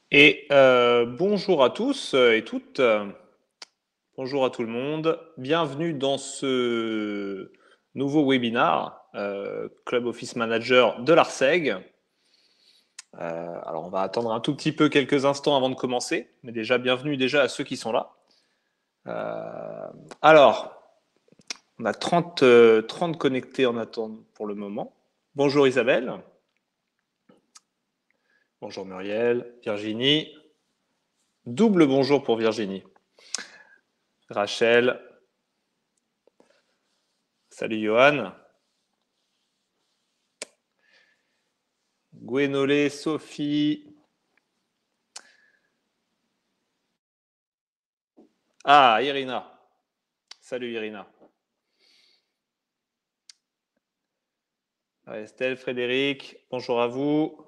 Et bonjour à tous et toutes. Bonjour à tout le monde. Bienvenue dans ce nouveau webinar Club Office Manager de l'ARSEG. Alors, on va attendre un tout petit peu quelques instants avant de commencer, mais déjà, bienvenue déjà à ceux qui sont là. Alors, on a 30 connectés en attente pour le moment. Bonjour Isabelle. Bonjour Muriel. Virginie. Double bonjour pour Virginie. Rachel. Salut Johan. Gwenolé, Sophie. Ah, Irina. Salut Irina. Estelle, Frédéric, bonjour à vous.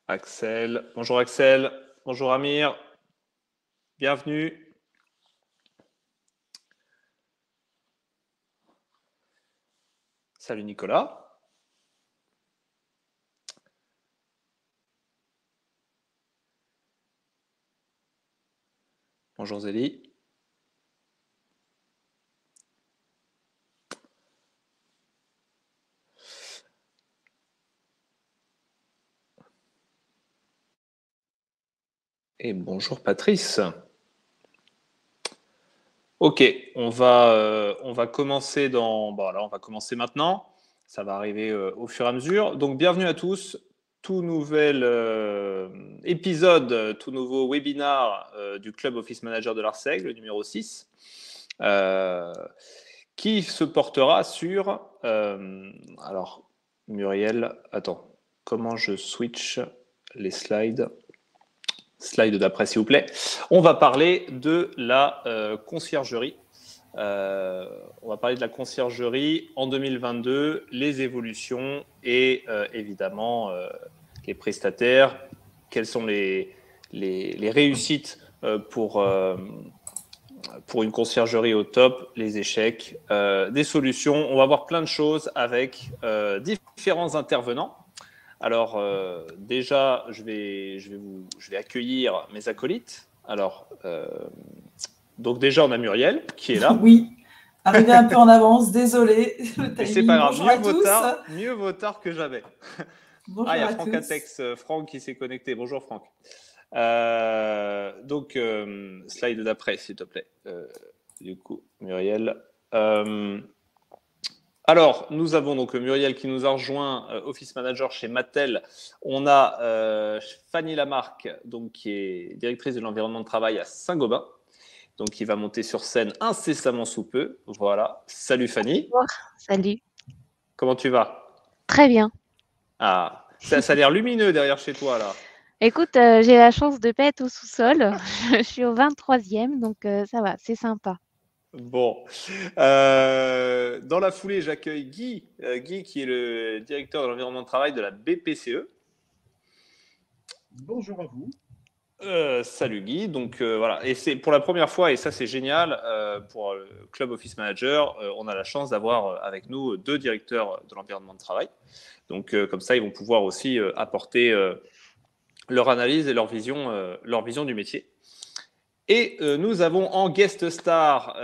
Axel, bonjour Axel. Bonjour Amir. Bienvenue. Salut Nicolas. Bonjour Zélie. Et bonjour Patrice. Ok, on va commencer on va commencer maintenant. Ça va arriver au fur et à mesure. Donc bienvenue à tous. Tout nouvel épisode, tout nouveau webinar du Club Office Manager de l'ARSEG, le numéro 6, qui se portera sur... alors, Muriel, attends, comment je switch les slides? Slide d'après, s'il vous plaît. On va parler de la conciergerie. On va parler de la conciergerie en 2022, les évolutions et évidemment les prestataires, quelles sont les réussites pour une conciergerie au top, les échecs, des solutions. On va voir plein de choses avec différents intervenants. Alors, déjà, je vais accueillir mes acolytes. Alors, donc déjà, on a Muriel qui est là. Oui, arrivé un peu en avance, désolé. Mais c'est pas grave, Bonjour à tous. Mieux vaut tard que jamais. Bonjour il y a à Franck tous. Atex, Franck qui s'est connecté. Bonjour Franck. Donc, slide d'après, s'il te plaît. Du coup, Muriel. Alors, nous avons donc Muriel qui nous a rejoint, Office Manager chez Mattel. On a Fanny Lamarque, donc, qui est directrice de l'environnement de travail à Saint-Gobain, donc qui va monter sur scène incessamment sous peu. Voilà. Salut Fanny. Bonjour, salut. Comment tu vas? Très bien. Ah, ça a l'air lumineux derrière chez toi, là. Écoute, j'ai la chance de pas être au sous-sol. Je suis au 23e, donc ça va, c'est sympa. Bon. Dans la foulée, j'accueille Guy. Guy, qui est le directeur de l'environnement de travail de la BPCE. Bonjour à vous. Salut Guy, donc voilà, et c'est pour la première fois, et ça c'est génial, pour le Club Office Manager, on a la chance d'avoir avec nous deux directeurs de l'environnement de travail, donc comme ça ils vont pouvoir aussi apporter leur analyse et leur vision du métier. Et nous avons en guest star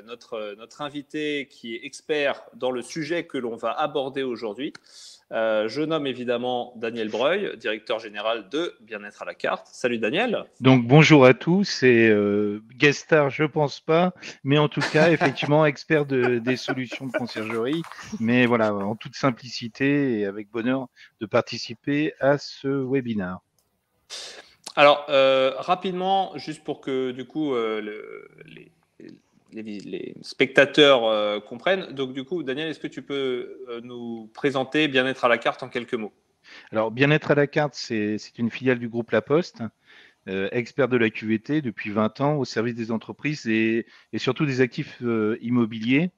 notre invité qui est expert dans le sujet que l'on va aborder aujourd'hui. Je nomme évidemment Daniel Breuil, directeur général de Bien-être à la carte. Salut Daniel. Donc bonjour à tous et guest star, je pense pas, mais en tout cas effectivement expert des solutions de conciergerie. Mais voilà, en toute simplicité et avec bonheur de participer à ce webinaire. Alors rapidement, juste pour que du coup les spectateurs comprennent. Donc du coup, Daniel, est-ce que tu peux nous présenter Bien-être à la carte en quelques mots? Alors Bien-être à la carte, c'est une filiale du groupe La Poste. Expert de la QVT depuis 20 ans au service des entreprises et surtout des actifs immobiliers.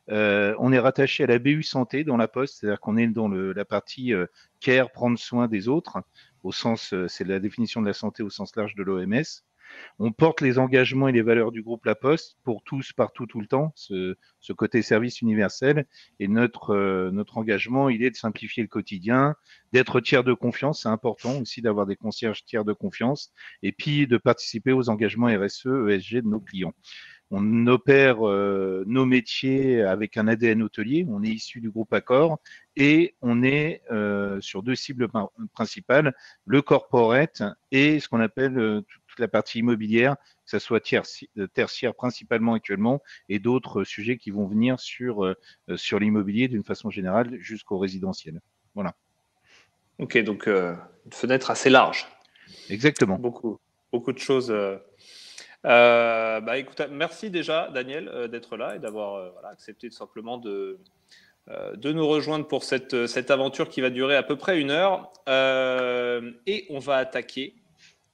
On est rattaché à la BU Santé dans la Poste, c'est-à-dire qu'on est dans la partie care, prendre soin des autres, au sens, c'est la définition de la santé au sens large de l'OMS. On porte les engagements et les valeurs du groupe La Poste pour tous, partout, tout le temps, ce côté service universel. Et notre engagement, il est de simplifier le quotidien, d'être tiers de confiance. C'est important aussi d'avoir des concierges tiers de confiance et puis de participer aux engagements RSE, ESG de nos clients. On opère nos métiers avec un ADN hôtelier. On est issu du groupe Accor et on est sur deux cibles principales, le corporate et ce qu'on appelle toute la partie immobilière, que ce soit tertiaire principalement actuellement et d'autres sujets qui vont venir sur l'immobilier d'une façon générale jusqu'au résidentiel. Voilà. Ok, donc une fenêtre assez large. Exactement. Beaucoup de choses. Écoute, merci déjà, Daniel, d'être là et d'avoir accepté tout simplement de nous rejoindre pour cette aventure qui va durer à peu près 1 heure. Et on va attaquer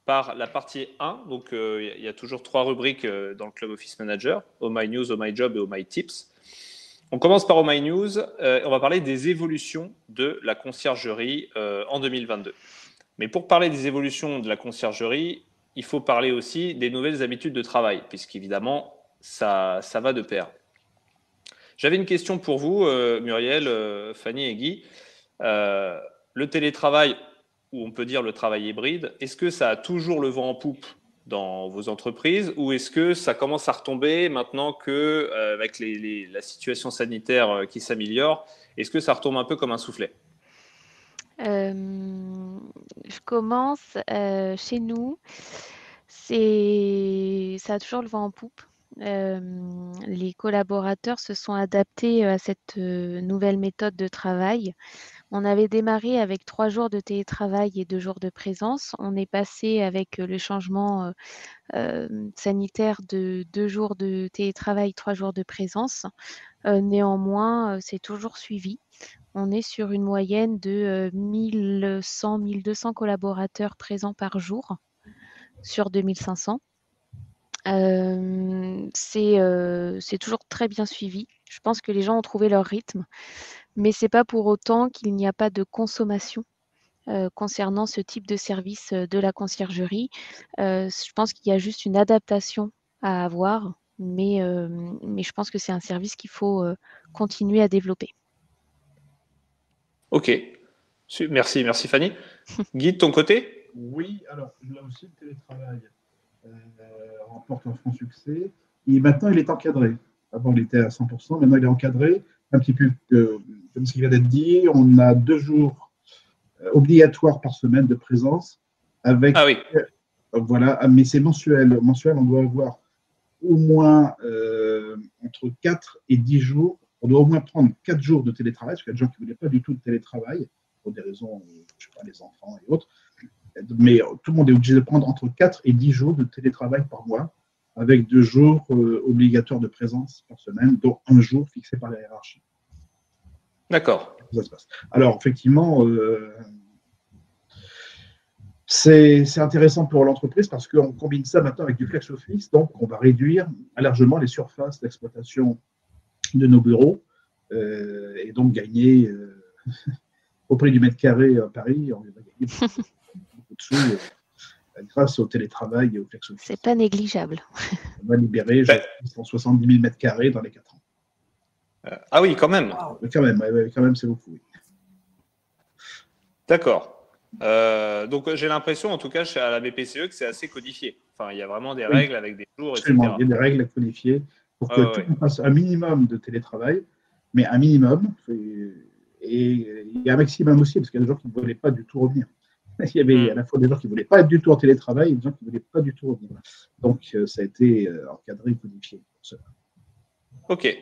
par la partie 1. Donc, il y a toujours 3 rubriques dans le Club Office Manager, Oh My News, Oh My Job et Oh My Tips. On commence par Oh My News. On va parler des évolutions de la conciergerie en 2022. Mais pour parler des évolutions de la conciergerie, il faut parler aussi des nouvelles habitudes de travail, puisqu'évidemment, ça va de pair. J'avais une question pour vous, Muriel, Fanny et Guy. Le télétravail, ou on peut dire le travail hybride, est-ce que ça a toujours le vent en poupe dans vos entreprises ou est-ce que ça commence à retomber maintenant qu'avec la situation sanitaire qui s'améliore, est-ce que ça retombe un peu comme un soufflet ? Je commence chez nous. Ça a toujours le vent en poupe. Les collaborateurs se sont adaptés à cette nouvelle méthode de travail. On avait démarré avec 3 jours de télétravail et 2 jours de présence. On est passé avec le changement sanitaire de 2 jours de télétravail, 3 jours de présence. Néanmoins, c'est toujours suivi. On est sur une moyenne de 1100-1200 collaborateurs présents par jour sur 2500. C'est toujours très bien suivi. Je pense que les gens ont trouvé leur rythme, mais ce n'est pas pour autant qu'il n'y a pas de consommation concernant ce type de service de la conciergerie. Je pense qu'il y a juste une adaptation à avoir, mais je pense que c'est un service qu'il faut continuer à développer. Ok, merci Fanny. Guy, de ton côté ? Oui, alors là aussi, le télétravail remporte un franc succès. Et maintenant, il est encadré. Avant, il était à 100%, maintenant, il est encadré. Un petit peu comme ce qui vient d'être dit, on a 2 jours obligatoires par semaine de présence. Avec, ah oui. Voilà, mais c'est mensuel. Mensuel, on doit avoir au moins entre 4 et 10 jours. On doit au moins prendre 4 jours de télétravail, parce qu'il y a des gens qui ne voulaient pas du tout de télétravail, pour des raisons, je ne sais pas, les enfants et autres. Mais tout le monde est obligé de prendre entre 4 et 10 jours de télétravail par mois, avec 2 jours obligatoires de présence par semaine, dont 1 jour fixé par la hiérarchie. D'accord. Ça se passe. Alors, effectivement, c'est intéressant pour l'entreprise parce qu'on combine ça maintenant avec du flex office, donc on va réduire largement les surfaces d'exploitation de nos bureaux et donc gagner au prix du mètre carré à Paris, on va gagner beaucoup de sous grâce au télétravail et au flex office. C'est pas négligeable. On va libérer 170 000 mètres carrés dans les 4 ans. Ah oui, quand même. Wow. Quand même, c'est beaucoup. Oui. D'accord. Donc j'ai l'impression, en tout cas, à la BPCE, que c'est assez codifié. Enfin, il y a vraiment des règles avec des jours, etc. Il y a des règles à codifier pour que tout le monde fasse un minimum de télétravail, mais un minimum, et un maximum aussi, parce qu'il y a des gens qui ne voulaient pas du tout revenir. Il y avait à la fois des gens qui ne voulaient pas être du tout en télétravail et des gens qui ne voulaient pas du tout revenir. Donc ça a été encadré et codifié pour cela. Ok.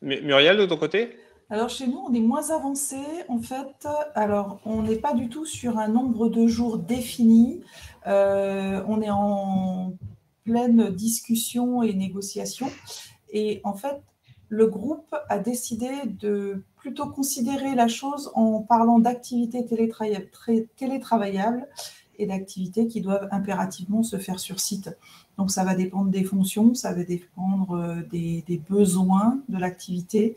Muriel, de ton côté ? Alors, chez nous, on est moins avancé, en fait. Alors, on n'est pas du tout sur un nombre de jours défini. On est en pleine discussion et négociation. Et en fait, le groupe a décidé de plutôt considérer la chose en parlant d'activités télétravaillables et d'activités qui doivent impérativement se faire sur site. Donc, ça va dépendre des fonctions, ça va dépendre des besoins de l'activité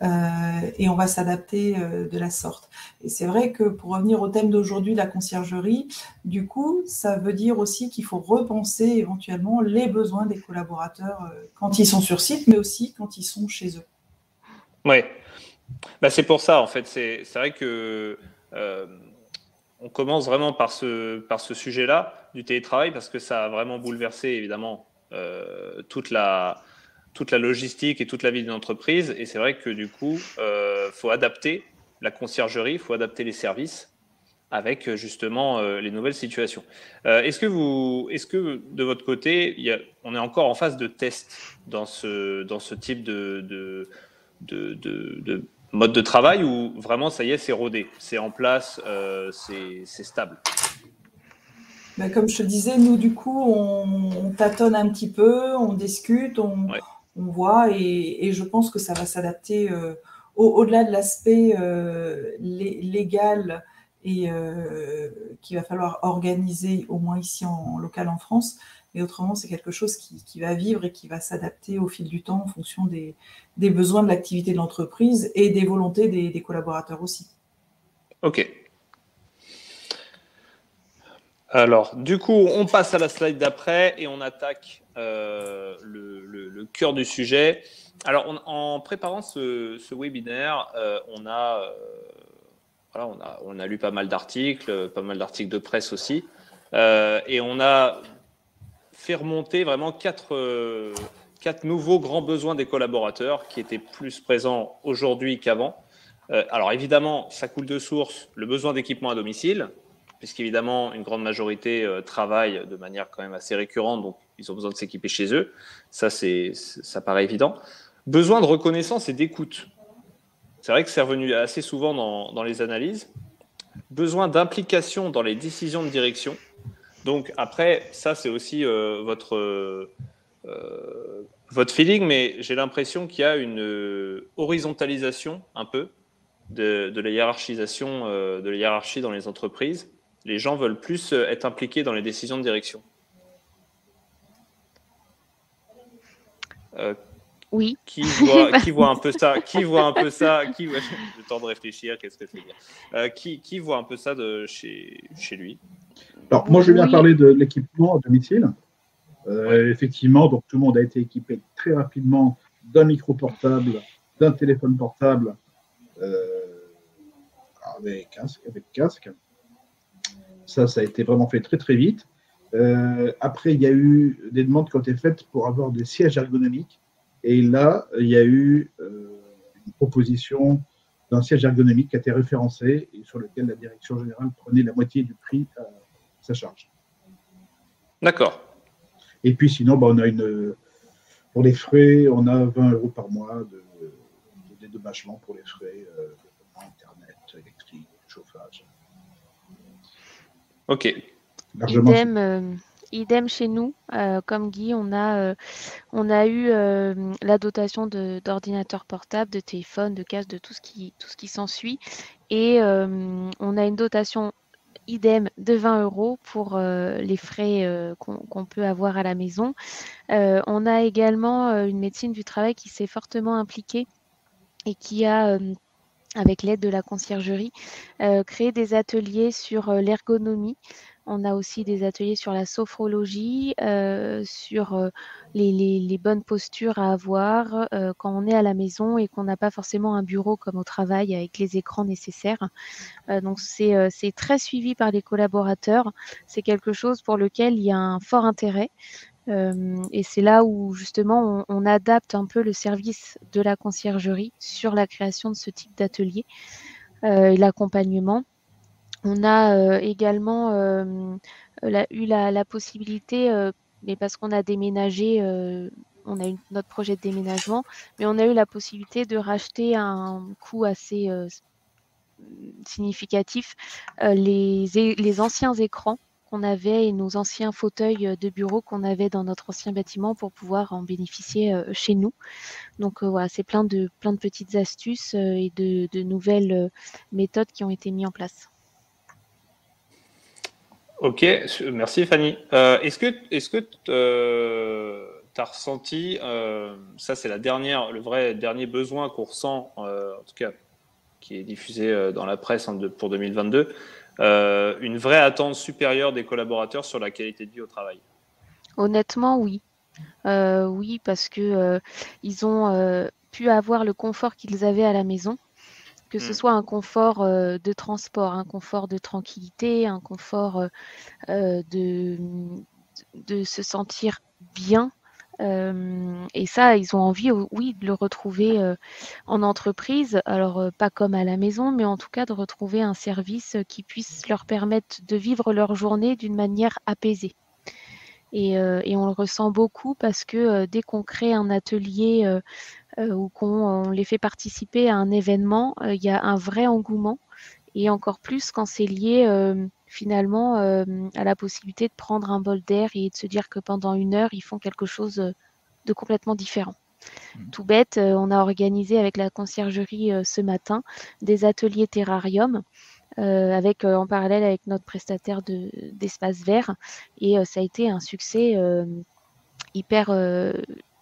et on va s'adapter de la sorte. Et c'est vrai que pour revenir au thème d'aujourd'hui, la conciergerie, du coup, ça veut dire aussi qu'il faut repenser éventuellement les besoins des collaborateurs quand ils sont sur site, mais aussi quand ils sont chez eux. Oui, c'est pour ça, en fait. C'est vrai que on commence vraiment par ce sujet-là du télétravail parce que ça a vraiment bouleversé, évidemment, toute la logistique et toute la vie d'une entreprise. Et c'est vrai que du coup, faut adapter la conciergerie, il faut adapter les services avec justement les nouvelles situations. Est-ce que de votre côté, on est encore en phase de test dans ce type de mode de travail ou vraiment ça y est, c'est rodé, c'est en place, c'est stable? Comme je te disais, nous, du coup, on tâtonne un petit peu, on discute, on voit, et je pense que ça va s'adapter au-delà de l'aspect légal et qu'il va falloir organiser, au moins ici en local en France. Mais autrement, c'est quelque chose qui va vivre et qui va s'adapter au fil du temps en fonction des besoins de l'activité de l'entreprise et des volontés des collaborateurs aussi. Ok. Alors, du coup, on passe à la slide d'après et on attaque le cœur du sujet. Alors, en préparant ce webinaire, on a lu pas mal d'articles de presse aussi, et on a fait remonter vraiment quatre nouveaux grands besoins des collaborateurs qui étaient plus présents aujourd'hui qu'avant. Alors évidemment, ça coule de source, le besoin d'équipement à domicile, puisqu'évidemment, une grande majorité travaille de manière quand même assez récurrente, donc ils ont besoin de s'équiper chez eux. Ça paraît évident. Besoin de reconnaissance et d'écoute. C'est vrai que c'est revenu assez souvent dans les analyses. Besoin d'implication dans les décisions de direction. Donc après, ça c'est aussi votre feeling, mais j'ai l'impression qu'il y a une horizontalisation un peu de la hiérarchisation, de la hiérarchie dans les entreprises. Les gens veulent plus être impliqués dans les décisions de direction. Oui. Qui voit un peu ça J'ai le temps de réfléchir, qu'est-ce que je veux dire. Qui voit un peu ça chez lui? Alors, moi, je vais bien parler de l'équipement à domicile. Effectivement, donc tout le monde a été équipé très rapidement d'un micro portable, d'un téléphone portable avec casque. Ça a été vraiment fait très très vite. Après, il y a eu des demandes qui ont été faites pour avoir des sièges ergonomiques. Et là, il y a eu une proposition d'un siège ergonomique qui a été référencé et sur lequel la direction générale prenait la moitié du prix à sa charge. D'accord. Et puis sinon, on a pour les frais, on a 20 € par mois de dédommagement pour les frais Internet, électrique, chauffage. Ok. Idem chez nous, comme Guy, on a eu la dotation d'ordinateurs portables, de téléphones, de casques, de tout ce qui s'ensuit. Et on a une dotation idem de 20 € pour les frais qu'on peut avoir à la maison. On a également une médecine du travail qui s'est fortement impliquée et qui a, avec l'aide de la conciergerie, créé des ateliers sur l'ergonomie. On a aussi des ateliers sur la sophrologie, sur les bonnes postures à avoir quand on est à la maison et qu'on n'a pas forcément un bureau comme au travail avec les écrans nécessaires. Donc c'est très suivi par les collaborateurs. C'est quelque chose pour lequel il y a un fort intérêt. Et c'est là où justement on adapte un peu le service de la conciergerie sur la création de ce type d'atelier et l'accompagnement. On a également eu la possibilité, mais parce qu'on a déménagé, on a eu notre projet de déménagement, mais on a eu la possibilité de racheter à un coût assez significatif les anciens écrans qu'on avait et nos anciens fauteuils de bureau qu'on avait dans notre ancien bâtiment pour pouvoir en bénéficier chez nous. Donc voilà, c'est plein de petites astuces et de nouvelles méthodes qui ont été mises en place. Ok, merci Fanny. Est-ce que tu as ressenti, ça c'est le vrai dernier besoin qu'on ressent, en tout cas qui est diffusé dans la presse pour 2022, une vraie attente supérieure des collaborateurs sur la qualité de vie au travail? Honnêtement, oui. Oui, parce que ils ont pu avoir le confort qu'ils avaient à la maison, que ce soit un confort de transport, un confort de tranquillité, un confort de se sentir bien. Et ça, ils ont envie, oui, de le retrouver en entreprise. Alors, pas comme à la maison, mais en tout cas de retrouver un service qui puisse leur permettre de vivre leur journée d'une manière apaisée. Et on le ressent beaucoup parce que dès qu'on crée un atelier ou qu'on les fait participer à un événement, il y a un vrai engouement. Et encore plus quand c'est lié finalement à la possibilité de prendre un bol d'air et de se dire que pendant 1 heure, ils font quelque chose de complètement différent. Tout bête, on a organisé avec la conciergerie ce matin des ateliers terrarium avec en parallèle avec notre prestataire d'espace vert et ça a été un succès hyper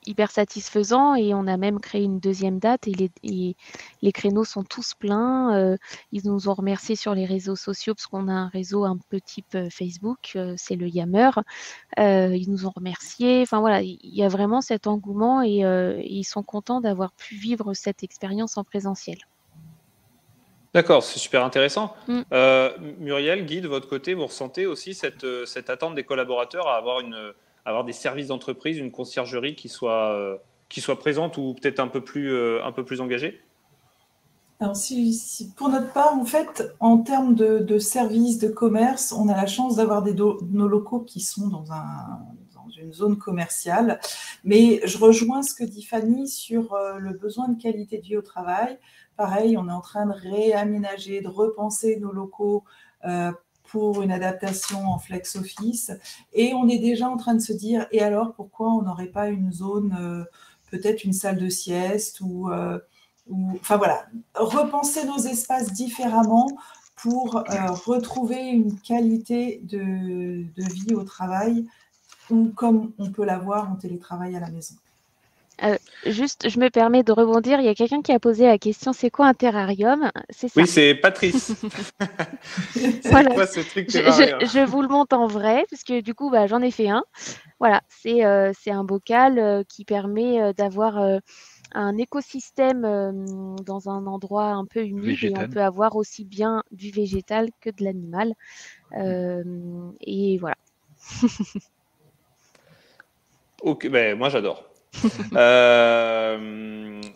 hyper satisfaisant et on a même créé une deuxième date et les créneaux sont tous pleins. Ils nous ont remerciés sur les réseaux sociaux parce qu'on a un réseau un peu type Facebook, c'est le Yammer. Ils nous ont remerciés. Enfin voilà, il y a vraiment cet engouement et ils sont contents d'avoir pu vivre cette expérience en présentiel. D'accord, c'est super intéressant. Muriel, Guy, de votre côté, vous ressentez aussi cette attente des collaborateurs à avoir des services d'entreprise, une conciergerie qui soit présente ou peut-être un peu plus engagée? Alors, pour notre part, en fait, en termes de services, de commerce, on a la chance d'avoir nos locaux qui sont dans une zone commerciale. Mais je rejoins ce que dit Fanny sur le besoin de qualité de vie au travail. Pareil, on est en train de réaménager, de repenser nos locaux pour une adaptation en flex office. Et on est déjà en train de se dire, et alors, pourquoi on n'aurait pas une zone, peut-être une salle de sieste enfin voilà, repenser nos espaces différemment pour retrouver une qualité de vie au travail ou comme on peut l'avoir en télétravail à la maison. Juste, je me permets de rebondir. Il y a quelqu'un qui a posé la question, c'est quoi un terrarium? C'est ça. Oui, c'est Patrice. C'est voilà. quoi ce truc terrarium? Je vous le montre en vrai, parce que du coup, bah, j'en ai fait un. Voilà, c'est un bocal qui permet d'avoir un écosystème dans un endroit un peu humide Végétal. et on peut avoir aussi bien du végétal que de l'animal. Et voilà. Ok, ben, moi j'adore.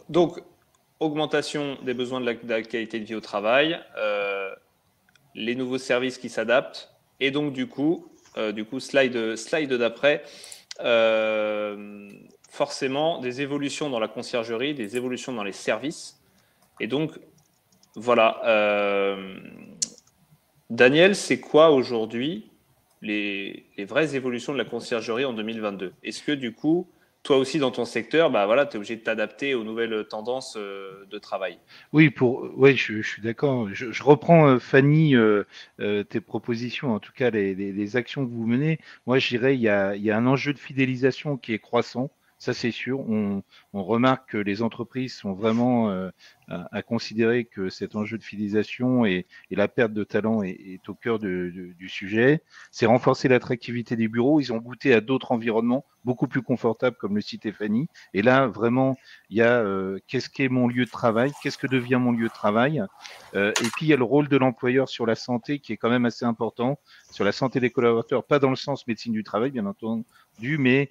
Donc, augmentation des besoins de la qualité de vie au travail, les nouveaux services qui s'adaptent, et donc du coup slide d'après, forcément des évolutions dans la conciergerie, des évolutions dans les services, et donc voilà. Daniel, c'est quoi aujourd'hui les vraies évolutions de la conciergerie en 2022? Est-ce que du coup, toi aussi dans ton secteur, bah voilà, tu es obligé de t'adapter aux nouvelles tendances de travail? Oui, je suis d'accord. Je reprends, Fanny, tes propositions, en tout cas les actions que vous menez. Moi, je dirais il y a un enjeu de fidélisation qui est croissant. Ça, c'est sûr. On remarque que les entreprises sont vraiment à considérer que cet enjeu de fidélisation et la perte de talent est au cœur du sujet. C'est renforcer l'attractivité des bureaux. Ils ont goûté à d'autres environnements beaucoup plus confortables, comme le citait Fanny. Et là, vraiment, il y a qu'est-ce qu'est mon lieu de travail, qu'est-ce que devient mon lieu de travail, et puis il y a le rôle de l'employeur sur la santé qui est quand même assez important, sur la santé des collaborateurs, pas dans le sens médecine du travail bien entendu, mais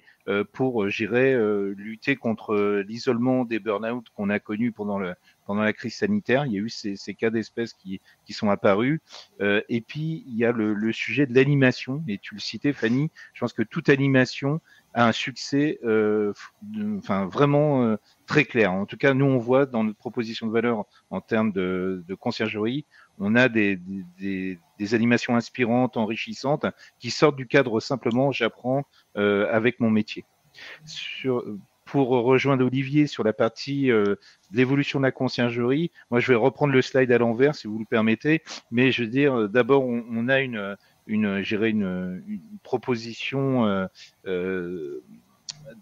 pour, j'irais, lutter contre l'isolement des burn-out qu'on a connus pendant la crise sanitaire. Il y a eu ces cas d'espèces qui sont apparus. Et puis, il y a le sujet de l'animation, et tu le citais, Fanny, je pense que toute animation a un succès vraiment très clair. En tout cas, nous, on voit dans notre proposition de valeur en termes de conciergerie, on a des animations inspirantes, enrichissantes, qui sortent du cadre simplement j'apprends avec mon métier. Pour rejoindre Olivier sur la partie de l'évolution de la conciergerie, moi je vais reprendre le slide à l'envers si vous le permettez, mais je veux dire, d'abord on a une proposition de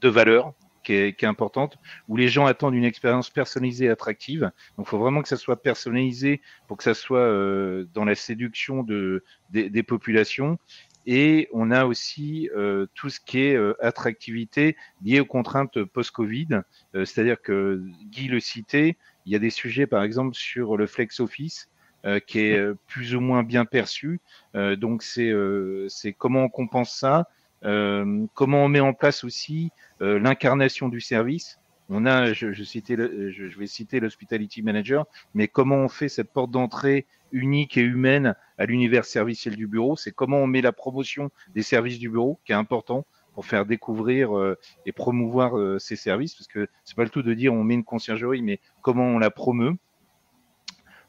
valeur qui est importante, où les gens attendent une expérience personnalisée et attractive. Donc, il faut vraiment que ça soit personnalisé pour que ça soit dans la séduction des populations. Et on a aussi tout ce qui est attractivité liée aux contraintes post-Covid. C'est-à-dire que Guy le citait, il y a des sujets, par exemple, sur le flex office, qui est plus ou moins bien perçu. Donc, c'est comment on compense ça, comment on met en place aussi l'incarnation du service. On a, je vais citer l'Hospitality Manager, mais comment on fait cette porte d'entrée unique et humaine à l'univers serviciel du bureau, c'est comment on met la promotion des services du bureau, qui est important pour faire découvrir et promouvoir ces services, parce que c'est pas le tout de dire on met une conciergerie, mais comment on la promeut.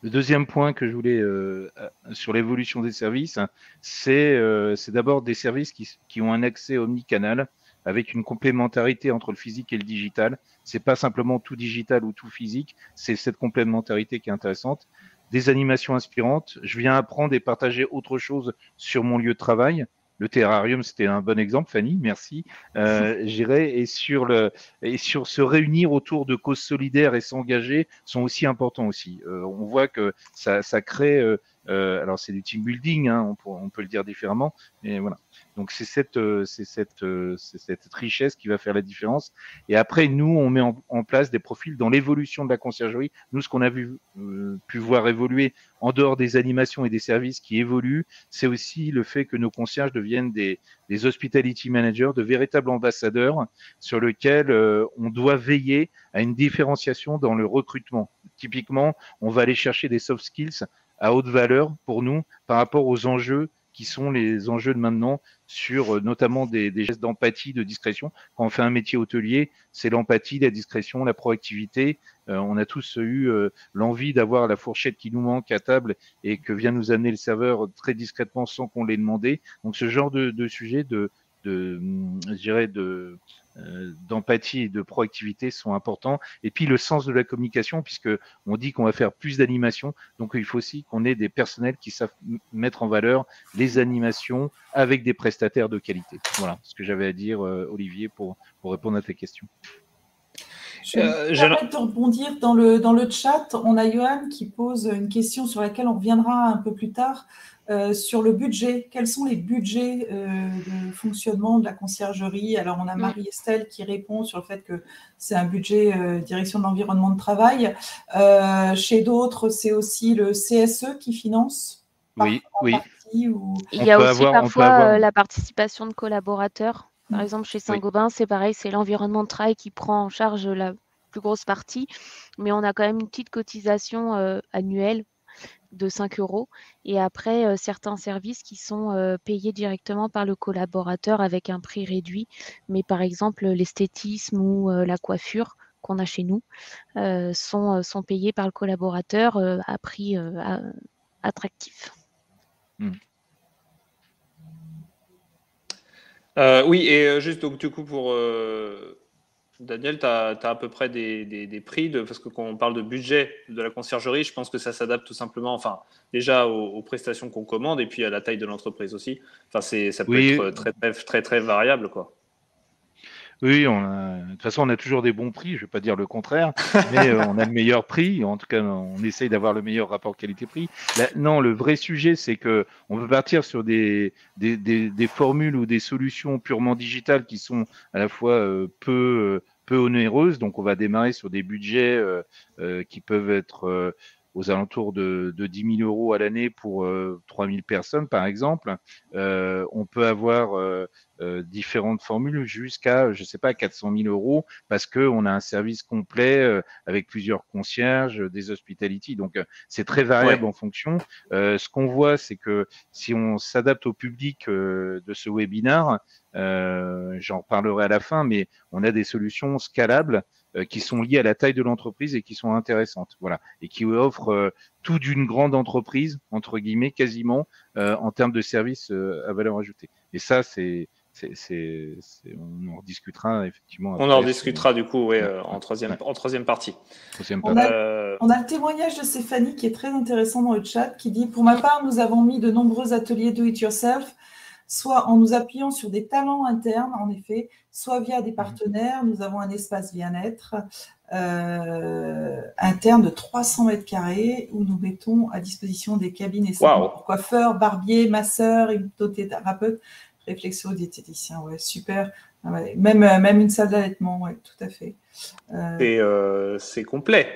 Le deuxième point que je voulais sur l'évolution des services, hein, c'est d'abord des services qui ont un accès omnicanal avec une complémentarité entre le physique et le digital. C'est pas simplement tout digital ou tout physique, c'est cette complémentarité qui est intéressante. Des animations inspirantes. Je viens apprendre et partager autre chose sur mon lieu de travail. Le terrarium, c'était un bon exemple, Fanny, merci. J'irai et sur se réunir autour de causes solidaires et s'engager sont aussi importants aussi. On voit que ça crée, alors c'est du team building, hein, on peut le dire différemment, mais voilà. Donc c'est cette richesse qui va faire la différence. Et après, nous, on met en place des profils dans l'évolution de la conciergerie. Nous, ce qu'on a pu voir évoluer en dehors des animations et des services qui évoluent, c'est aussi le fait que nos concierges deviennent des hospitality managers, de véritables ambassadeurs sur lesquels on doit veiller à une différenciation dans le recrutement. Typiquement, on va aller chercher des soft skills à haute valeur pour nous par rapport aux enjeux qui sont les enjeux de maintenant sur notamment des gestes d'empathie, de discrétion. Quand on fait un métier hôtelier, c'est l'empathie, la discrétion, la proactivité. On a tous eu l'envie d'avoir la fourchette qui nous manque à table et que vient nous amener le serveur très discrètement sans qu'on l'ait demandé. Donc ce genre de sujet je dirais d'empathie et de proactivité sont importants. Et puis le sens de la communication, puisque on dit qu'on va faire plus d'animations, donc il faut aussi qu'on ait des personnels qui savent mettre en valeur les animations avec des prestataires de qualité. Voilà ce que j'avais à dire, Olivier, pour répondre à tes questions. Je vais permettre de rebondir dans le chat. On a Johan qui pose une question sur laquelle on reviendra un peu plus tard. Sur le budget, quels sont les budgets de fonctionnement de la conciergerie? Alors, on a Marie-Estelle qui répond sur le fait que c'est un budget direction de l'environnement de travail. Chez d'autres, c'est aussi le CSE qui finance. Oui. Il y a aussi parfois la participation de collaborateurs. Par exemple, chez Saint-Gobain, c'est pareil, c'est l'environnement de travail qui prend en charge la plus grosse partie, mais on a quand même une petite cotisation annuelle de 5 €. Et après, certains services qui sont payés directement par le collaborateur avec un prix réduit. Mais par exemple, l'esthétisme ou la coiffure qu'on a chez nous sont payés par le collaborateur à prix attractif. Oui, et juste donc, du coup, pour Daniel, tu as à peu près des prix, parce que quand on parle de budget de la conciergerie, je pense que ça s'adapte tout simplement, enfin, déjà aux prestations qu'on commande et puis à la taille de l'entreprise aussi. Enfin, ça peut être très, très variable, quoi. Oui, de toute façon, on a toujours des bons prix, je ne vais pas dire le contraire, mais on a le meilleur prix. En tout cas, on essaye d'avoir le meilleur rapport qualité-prix. Non, le vrai sujet, c'est que on peut partir sur des formules ou des solutions purement digitales qui sont à la fois peu onéreuses. Donc, on va démarrer sur des budgets qui peuvent être aux alentours de 10 000 € à l'année pour 3 000 personnes, par exemple. On peut avoir différentes formules jusqu'à, je sais pas, 400 000 € parce qu'on a un service complet avec plusieurs concierges, des hospitality. Donc, c'est très variable en fonction. Ce qu'on voit, c'est que si on s'adapte au public de ce webinaire, j'en reparlerai à la fin, mais on a des solutions scalables qui sont liées à la taille de l'entreprise et qui sont intéressantes, voilà, et qui offrent tout d'une grande entreprise, entre guillemets, quasiment, en termes de services à valeur ajoutée. Et ça, on en rediscutera effectivement. On en rediscutera du coup, en troisième partie. On a le témoignage de Stéphanie qui est très intéressant dans le chat, qui dit « Pour ma part, nous avons mis de nombreux ateliers do-it-yourself, soit en nous appuyant sur des talents internes, en effet, soit via des partenaires. Nous avons un espace bien-être interne de 300 mètres carrés où nous mettons à disposition des cabines et salons pour coiffeurs, barbiers, masseurs, hypnothérapeutes, réflexo-diététiciens. Ouais, super. Ouais, même une salle d'allaitement, ouais, tout à fait. C'est complet.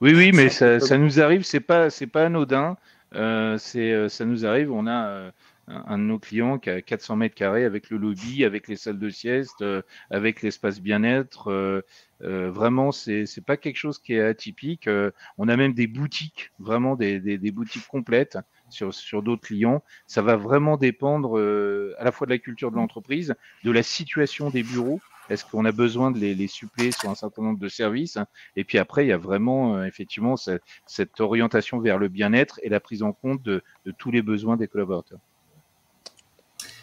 Oui, mais ça nous arrive, c'est pas anodin. Ça nous arrive, on a un de nos clients qui a 400 mètres carrés avec le lobby, avec les salles de sieste, avec l'espace bien-être. Vraiment, c'est pas quelque chose qui est atypique. On a même des boutiques, vraiment des boutiques complètes sur d'autres clients. Ça va vraiment dépendre à la fois de la culture de l'entreprise, de la situation des bureaux. Est-ce qu'on a besoin de les suppléer sur un certain nombre de services? Et puis après, il y a vraiment effectivement cette orientation vers le bien-être et la prise en compte de tous les besoins des collaborateurs.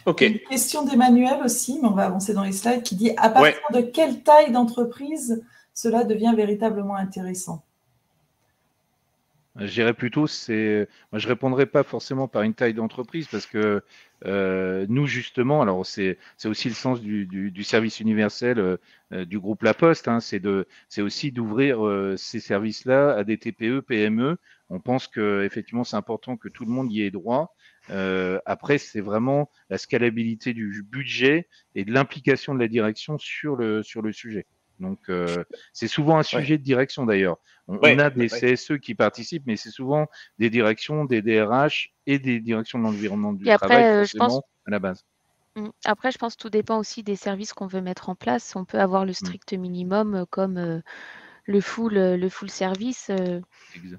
Ok. Une question d'Emmanuel aussi, mais on va avancer dans les slides, qui dit à partir de quelle taille d'entreprise cela devient véritablement intéressant? Je dirais plutôt, moi je répondrai pas forcément par une taille d'entreprise parce que nous justement, alors c'est aussi le sens du service universel du groupe La Poste, hein, c'est aussi d'ouvrir ces services-là à des TPE, PME. On pense que effectivement c'est important que tout le monde y ait droit. Après, c'est vraiment la scalabilité du budget et de l'implication de la direction sur le sujet. Donc, c'est souvent un sujet de direction d'ailleurs. On a des CSE qui participent, mais c'est souvent des directions, des DRH et des directions de l'environnement du travail, forcément, à la base. Après, je pense que tout dépend aussi des services qu'on veut mettre en place. On peut avoir le strict minimum comme le full service.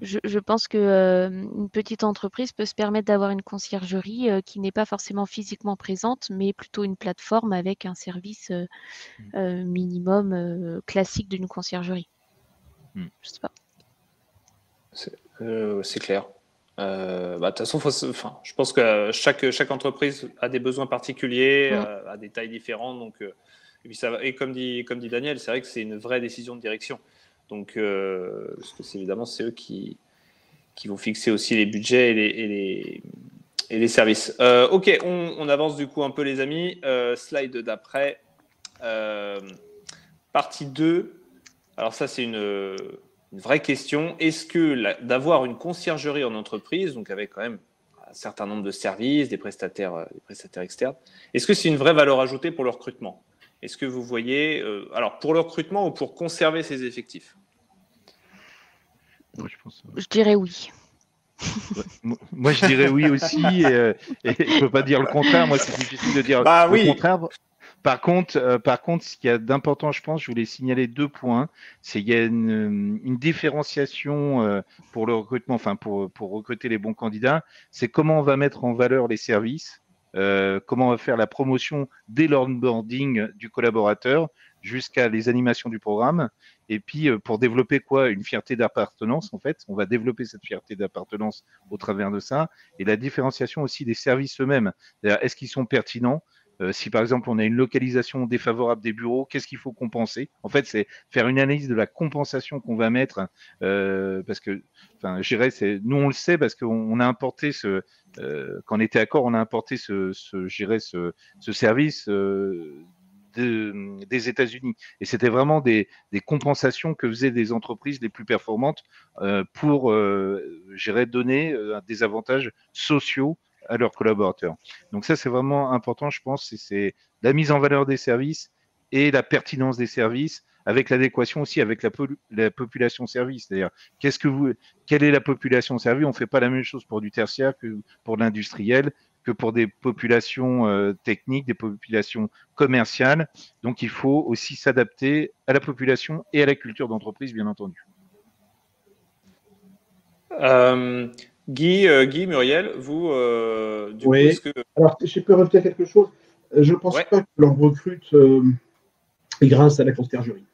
Je pense qu'une petite entreprise peut se permettre d'avoir une conciergerie qui n'est pas forcément physiquement présente, mais plutôt une plateforme avec un service minimum classique d'une conciergerie. Je sais pas. C'est clair. De toute façon, je pense que chaque entreprise a des besoins particuliers, a des tailles différentes. Donc, et puis et comme dit Daniel, c'est vrai que c'est une vraie décision de direction. Donc, parce que évidemment, c'est eux qui vont fixer aussi les budgets et les services. Ok, on avance du coup un peu, les amis. Slide d'après. Partie 2. Alors ça, c'est une vraie question. Est-ce que d'avoir une conciergerie en entreprise, donc avec quand même un certain nombre de services, des prestataires externes, est-ce que c'est une vraie valeur ajoutée pour le recrutement? Est-ce que vous voyez, alors pour le recrutement ou pour conserver ses effectifs? Je dirais oui. Moi, je dirais oui aussi, et je ne peux pas dire le contraire. Moi, c'est difficile de dire le contraire. Par contre, ce qu'il y a d'important, je pense, je voulais signaler 2 points. C'est qu'il y a une différenciation pour le recrutement, enfin pour recruter les bons candidats. C'est comment on va mettre en valeur les services, comment on va faire la promotion dès l'onboarding du collaborateur jusqu'à les animations du programme. Et puis, pour développer une fierté d'appartenance, en fait, on va développer cette fierté d'appartenance au travers de ça. Et la différenciation aussi des services eux-mêmes. Est-ce qu'ils sont pertinents? Si par exemple on a une localisation défavorable des bureaux, qu'est-ce qu'il faut compenser? En fait, c'est faire une analyse de la compensation qu'on va mettre, parce que, enfin, je dirais, nous on le sait parce qu'on a importé quand on était à Accor, on a importé ce service des États-Unis. Et c'était vraiment des compensations que faisaient des entreprises les plus performantes pour, donner des avantages sociaux à leurs collaborateurs. Donc ça, c'est vraiment important, je pense, c'est la mise en valeur des services et la pertinence des services avec l'adéquation aussi avec la population service. C'est-à-dire, quelle est la population servie? On ne fait pas la même chose pour du tertiaire que pour l'industriel, que pour des populations techniques, des populations commerciales. Donc, il faut aussi s'adapter à la population et à la culture d'entreprise, bien entendu. Guy, Muriel, vous, coup, est-ce que... Alors, je peux rajouter quelque chose. Je ne pense pas que l'on recrute grâce à la conciergerie.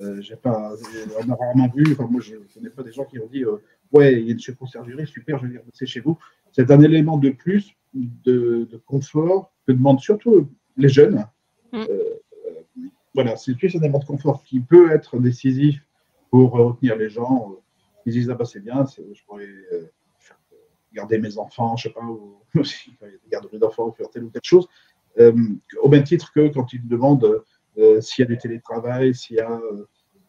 On a rarement vu, enfin moi je ne connais pas des gens qui ont dit ouais, il y a une conciergerie, super, je vais venir bosser chez vous. c'est un élément de plus de confort que demandent surtout les jeunes. Voilà, c'est plus un élément de confort qui peut être décisif pour retenir les gens. Ils disent, ah bah c'est bien, je pourrais garder mes enfants, je sais pas, ou garder mes enfants ou faire telle ou telle chose. Au même titre que quand ils demandent s'il y a du télétravail, s'il y a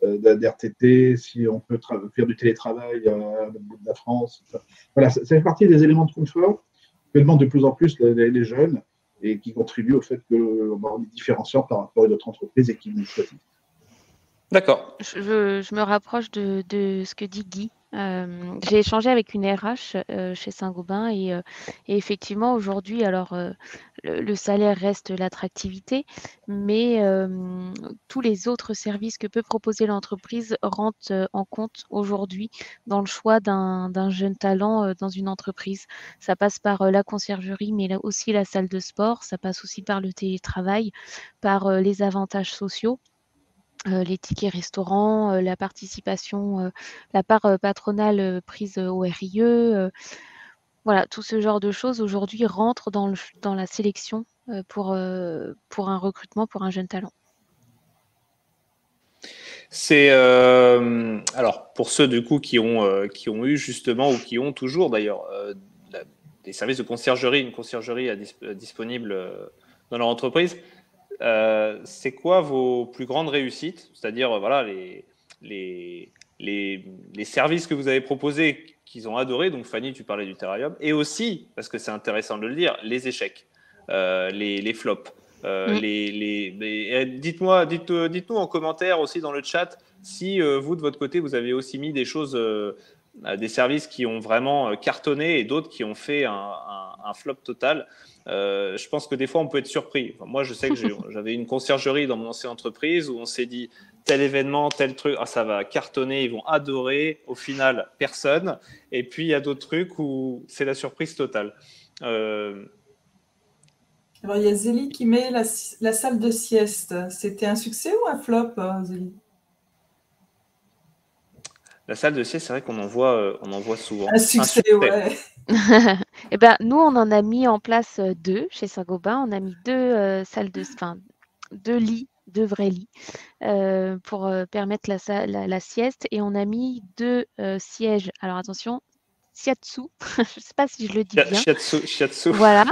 d'RTT, si on peut faire du télétravail à l'autre bout de la France. Voilà, ça fait partie des éléments de confort que demandent de plus en plus les jeunes et qui contribuent au fait qu'on va en différenciant par rapport à d'autres entreprises et qui nous choisissent. D'accord. Je me rapproche de ce que dit Guy. J'ai échangé avec une RH chez Saint-Gobain et effectivement aujourd'hui, alors le salaire reste l'attractivité, mais tous les autres services que peut proposer l'entreprise rentrent en compte aujourd'hui dans le choix d'un jeune talent dans une entreprise. Ça passe par la conciergerie, mais aussi la salle de sport. Ça passe aussi par le télétravail, par les avantages sociaux. Les tickets restaurants, la participation, la part patronale prise au RIE, voilà, tout ce genre de choses aujourd'hui rentrent dans la sélection pour un recrutement pour un jeune talent. C'est alors pour ceux du coup qui ont eu justement ou qui ont toujours d'ailleurs des services de conciergerie, une conciergerie disponible dans leur entreprise. C'est quoi vos plus grandes réussites? C'est-à-dire, voilà, les services que vous avez proposés qu'ils ont adorés. Donc, Fanny, tu parlais du Terrarium. Et aussi, parce que c'est intéressant de le dire, les échecs, les flops. Dites-nous en commentaire aussi dans le chat si vous, de votre côté, vous avez aussi mis des choses, des services qui ont vraiment cartonné et d'autres qui ont fait un flop total. Je pense que des fois, on peut être surpris. Enfin, moi, je sais que j'avais une conciergerie dans mon ancienne entreprise où on s'est dit tel événement, tel truc, ça va cartonner, ils vont adorer. Au final, personne. Et puis, il y a d'autres trucs où c'est la surprise totale. Alors, il y a Zélie qui met la salle de sieste. C'était un succès ou un flop, Zélie? La salle de sieste, c'est vrai qu'on en voit souvent. Un succès. Ouais. Eh ben, nous, on en a mis en place 2 chez Saint-Gobain. On a mis 2 2 lits, 2 vrais lits, pour permettre la sieste. Et on a mis 2 sièges. Alors attention, shiatsu, je ne sais pas si je le dis bien. Shiatsu. Voilà,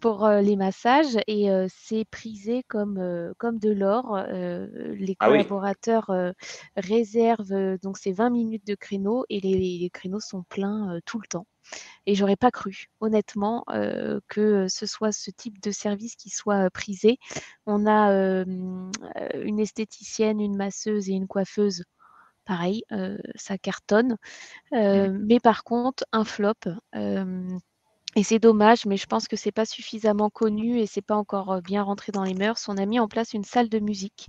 pour les massages et c'est prisé comme de l'or. Les collaborateurs réservent donc c'est 20 minutes de créneau et les créneaux sont pleins tout le temps. Et j'aurais pas cru, honnêtement, que ce soit ce type de service qui soit prisé. On a une esthéticienne, une masseuse et une coiffeuse. Pareil, ça cartonne. Mais par contre, un flop. Et c'est dommage, mais je pense que c'est pas suffisamment connu et c'est pas encore bien rentré dans les mœurs. On a mis en place une salle de musique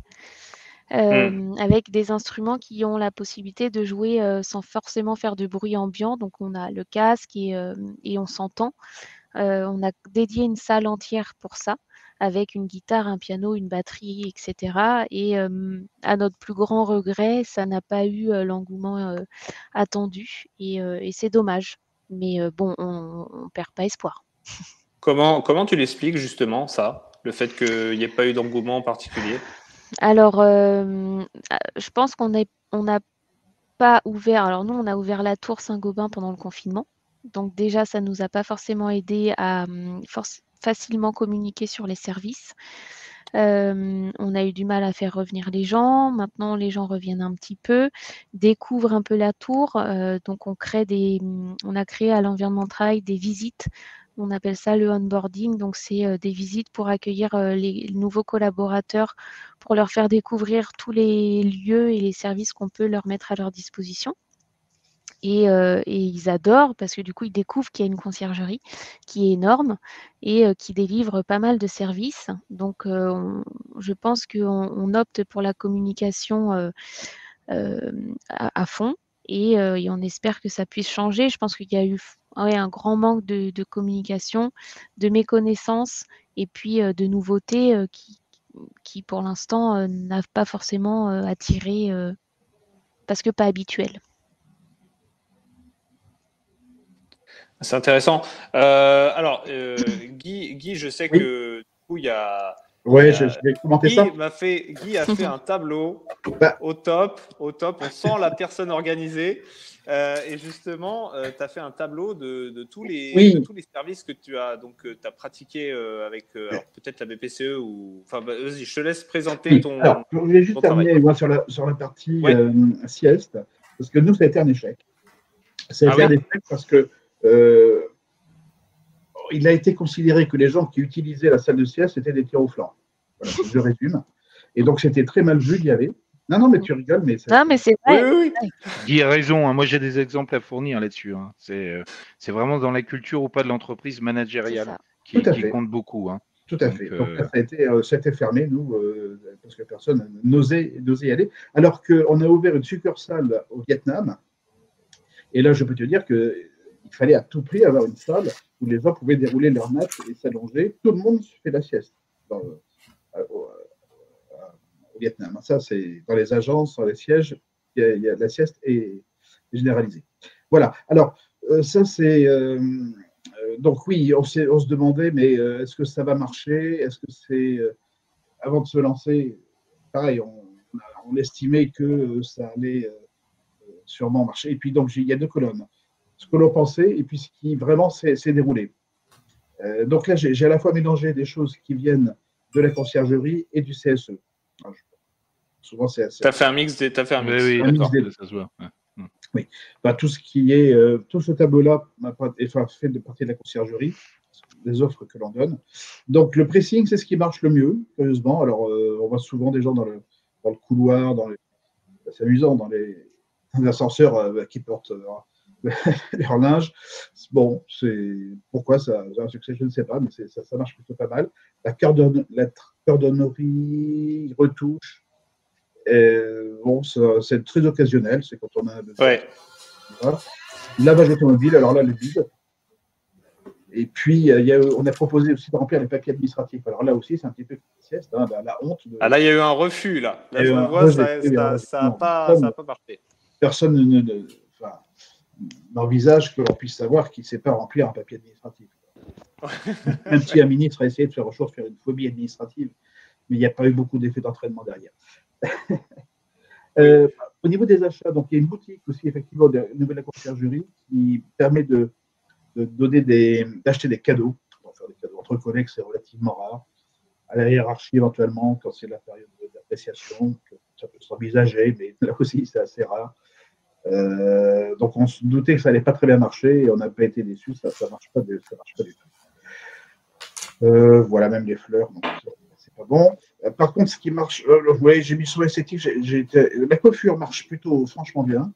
avec des instruments qui ont la possibilité de jouer sans forcément faire de bruit ambiant. Donc on a le casque et on s'entend. On a dédié une salle entière pour ça, avec une guitare, un piano, une batterie, etc. Et à notre plus grand regret, ça n'a pas eu l'engouement attendu et c'est dommage. Mais bon, on ne perd pas espoir. Comment tu l'expliques justement ça, le fait qu'il n'y ait pas eu d'engouement particulier? Alors, je pense qu'on n'a pas ouvert. Alors nous, on a ouvert la tour Saint-Gobain pendant le confinement. Donc déjà, ça ne nous a pas forcément aidé à facilement communiquer sur les services. On a eu du mal à faire revenir les gens. Maintenant, les gens reviennent un petit peu, découvrent un peu la tour. Donc, on a créé à l'environnement de travail des visites. On appelle ça le onboarding. Donc, c'est des visites pour accueillir les nouveaux collaborateurs, pour leur faire découvrir tous les lieux et les services qu'on peut leur mettre à leur disposition. Et ils adorent parce que du coup, ils découvrent qu'il y a une conciergerie qui est énorme et qui délivre pas mal de services. Donc, je pense qu'on opte pour la communication à fond et on espère que ça puisse changer. Je pense qu'il y a eu un grand manque de communication, de méconnaissance et puis de nouveautés qui, pour l'instant, n'a pas forcément attiré parce que pas habituelles. C'est intéressant. Alors, Guy, je sais Oui. que du coup, il y a. Ouais, je vais commenter ça. Guy a fait un tableau Bah. au top. On sent la personne organisée. Et justement, tu as fait un tableau de tous les services que tu as pratiqué avec alors, peut-être la BPCE ou. Enfin, vas-y, je te laisse présenter ton. Alors, je voulais juste terminer moi, sur la partie sieste, parce que nous, ça a été un échec. Ça a été un échec parce que il a été considéré que les gens qui utilisaient la salle de sieste étaient des tirs au flanc. Voilà, je résume. Et donc, c'était très mal vu d'y aller. Non, mais tu rigoles, mais non, mais c'est vrai. Oui. Guy a raison. Hein. Moi, j'ai des exemples à fournir là-dessus. Hein. C'est vraiment dans la culture ou pas de l'entreprise managériale qui compte beaucoup. Hein. Tout à fait. Donc, ça a été fermé, nous, parce que personne n'osait y aller. Alors qu'on a ouvert une succursale au Vietnam. Et là, je peux te dire qu'il fallait à tout prix avoir une salle où les gens pouvaient dérouler leur match et s'allonger. Tout le monde fait la sieste au Vietnam. Ça, c'est dans les agences, dans les sièges, il y a la sieste est généralisée. Voilà. Alors, ça, c'est. Donc, oui, on se demandait, mais est-ce que ça va marcher? Est-ce que c'est. Avant de se lancer, pareil, on estimait que ça allait sûrement marcher. Et puis, donc, il y a deux colonnes. Ce que l'on pensait et puis ce qui vraiment s'est déroulé. Donc là, j'ai à la fois mélangé des choses qui viennent de la conciergerie et du CSE. Alors, souvent, c'est assez. Tu as fait un mix des. Oui, mix des... ça se voit. Ouais. Oui. Bah, tout ce qui est. Tout ce tableau-là fait de partie de la conciergerie, des offres que l'on donne. Donc, le pressing, c'est ce qui marche le mieux, curieusement. Alors, on voit souvent des gens dans le couloir, c'est amusant, dans les ascenseurs qui portent leur linge. Bon, pourquoi ça a un succès, je ne sais pas, mais ça marche plutôt pas mal. La cordonnerie, retouche, bon, c'est très occasionnel, c'est quand on a besoin. Ouais. Voilà. Lavage automobile, alors là, le vide. Et puis, on a proposé aussi de remplir les papiers administratifs. Alors là aussi, c'est un petit peu sieste, hein, la honte. Ah là, il y a eu un refus, là. Là, je le vois, ça n'a pas marché. Personne n'envisage que l'on puisse savoir qu'il ne sait pas remplir un papier administratif. Même si un ministre a essayé de faire une phobie administrative, mais il n'y a pas eu beaucoup d'effets d'entraînement derrière. Au niveau des achats, donc il y a une boutique aussi, effectivement, au niveau de la conciergerie qui permet d'acheter des cadeaux. Faire des cadeaux entre collègues, c'est relativement rare. À la hiérarchie, éventuellement, quand c'est la période d'appréciation, ça peut s'envisager, mais là aussi, c'est assez rare. Donc, on se doutait que ça n'allait pas très bien marcher et on n'a pas été déçus, ça ne marche pas du tout. Voilà, même les fleurs, donc c'est pas bon. Par contre, ce qui marche, j'ai mis soin esthétique, la coiffure marche plutôt franchement bien.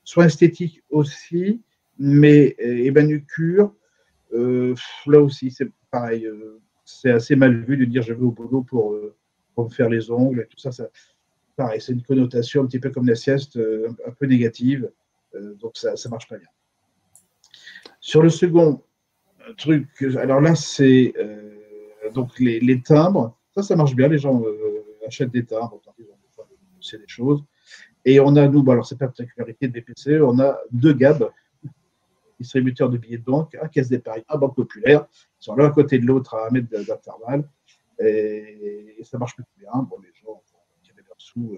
Soin esthétique aussi, mais et manucure, là aussi, c'est pareil. C'est assez mal vu de dire je vais au boulot pour me faire les ongles et tout ça. Pareil, c'est une connotation un petit peu comme la sieste, un peu négative. Donc, ça ne marche pas bien. Sur le second truc, alors là, c'est donc les timbres. Ça marche bien. Les gens achètent des timbres. C'est des choses. Et on a, nous, alors c'est pas la particularité de BPCE, on a 2 GAB, distributeurs de billets de banque, un Caisse d'Épargne, un Banque Populaire. Ils sont l'un à côté de l'autre à 1 mètre d'intervalle. Et ça marche plutôt bien. Bon, les gens tirer leurs sous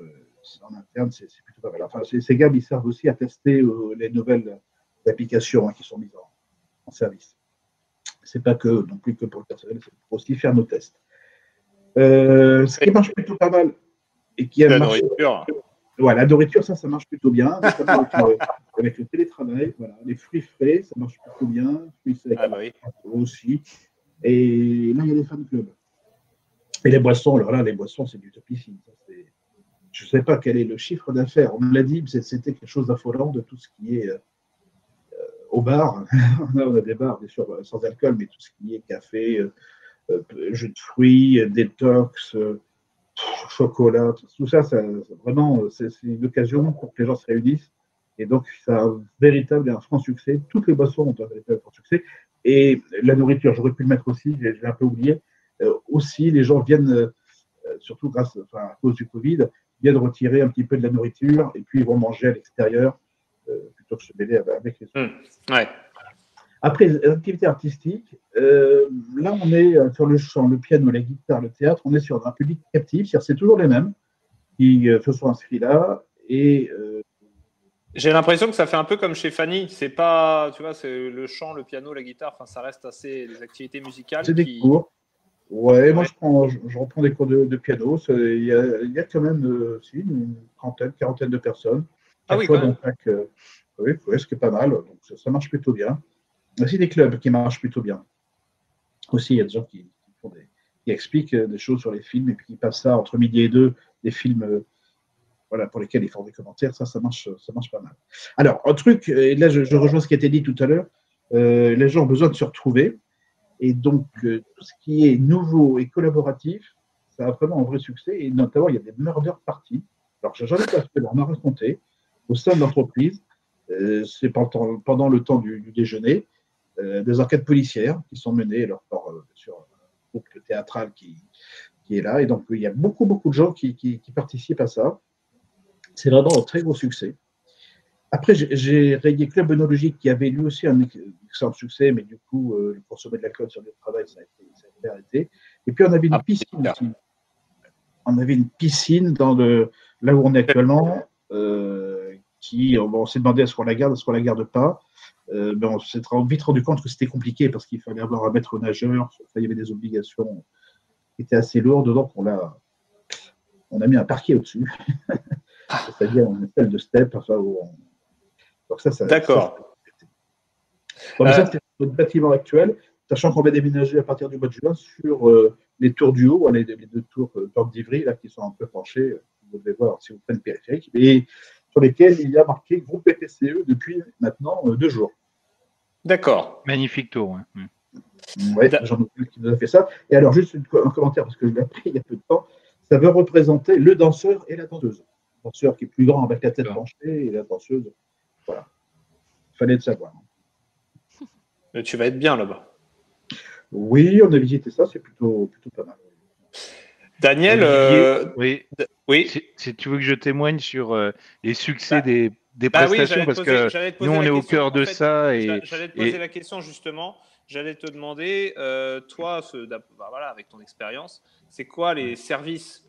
en interne, c'est plutôt pas mal. Enfin, ces GAB, ils servent aussi à tester les nouvelles applications qui sont mises en service. C'est pas que non plus que pour le personnel, c'est pour aussi faire nos tests. Ce qui marche plutôt pas mal et qui a marché. Voilà, la nourriture, ça marche plutôt bien. Avec le télétravail, voilà, les fruits frais, ça marche plutôt bien. Aussi. Et là, il y a les fan clubs. Et les boissons, alors là, les boissons, c'est du topissime. Je ne sais pas quel est le chiffre d'affaires. On me l'a dit, c'était quelque chose d'affolant de tout ce qui est au bar. On a des bars, bien sûr, sans alcool, mais tout ce qui est café, jus de fruits, détox, chocolat, tout ça, vraiment, c'est une occasion pour que les gens se réunissent. Et donc, ça a un véritable et un franc succès. Toutes les boissons ont un véritable franc succès. Et la nourriture, j'aurais pu le mettre aussi, j'ai un peu oublié. Aussi, les gens viennent, surtout à cause du Covid, viennent retirer un petit peu de la nourriture et puis ils vont manger à l'extérieur plutôt que se mêler avec les autres. Ouais. Après, les activités artistiques, là, on est sur le chant, le piano, la guitare, le théâtre, on est sur un public captif, c'est toujours les mêmes qui se sont inscrits là. Et J'ai l'impression que ça fait un peu comme chez Fanny. C'est pas, tu vois, c'est le chant, le piano, la guitare. Enfin, ça reste assez des activités musicales c'est des qui. cours. Ouais, moi Ouais. je reprends des cours de piano. Il y a quand même si, une trentaine, quarantaine de personnes, Ah chaque oui, fois quand dans même. chaque. Oui, ouais, ce qui est pas mal. Donc ça marche plutôt bien. Il y a aussi des clubs qui marchent plutôt bien. Aussi, il y a des gens qui expliquent des choses sur les films et puis qui passent ça entre midi et deux, des films voilà, pour lesquels ils font des commentaires. Ça marche pas mal. Alors, un truc, et là je rejoins ce qui a été dit tout à l'heure, les gens ont besoin de se retrouver. Et donc, tout ce qui est nouveau et collaboratif, ça a vraiment un vrai succès. Et notamment, il y a des murder parties. Alors, j'en ai pas fait, on m'a raconté, au sein de l'entreprise, c'est pendant le temps du déjeuner, des enquêtes policières qui sont menées alors, sur un groupe théâtral qui est là. Et donc, il y a beaucoup, beaucoup de gens qui participent à ça. C'est vraiment un très gros succès. Après, j'ai rayé Club œnologique qui avait lui aussi un excellent succès, mais du coup, consommer de l'alcool sur le travail, ça a été arrêté. Et puis, on avait Ah, une piscine aussi. On avait une piscine là où on est actuellement, on s'est demandé est-ce qu'on la garde pas. Mais on s'est vite rendu compte que c'était compliqué parce qu'il fallait avoir un maître nageur, il y avait des obligations qui étaient assez lourdes, donc on a mis un parquet au-dessus, c'est-à-dire une salle de step, enfin, donc D'accord. bon, mais ça, c'est notre bâtiment actuel, sachant qu'on va déménager à partir du mois de juin sur les tours du haut, les deux tours Porte d'Ivry, là, qui sont un peu penchées, vous devez voir si vous prenez le périphérique, et sur lesquels il y a marqué groupe PTCE depuis maintenant 2 jours. D'accord. Magnifique tour. Ouais. Oui, Jean-Noël qui nous a fait ça. Et alors, juste un commentaire, parce que je l'ai appris il y a peu de temps, ça veut représenter le danseur et la danseuse. Le danseur qui est plus grand avec la tête penchée et la danseuse, voilà. Il fallait le savoir. Tu vas être bien là-bas. Oui, on a visité ça, c'est plutôt pas mal. Daniel, Olivier, oui. oui. Si tu veux que je témoigne sur les succès Bah, des Bah oui, prestations, parce que j'allais te nous, poser on la est au question. cœur En de fait, ça. j'allais te poser la question justement. J'allais te demander, toi, voilà, avec ton expérience, c'est quoi les services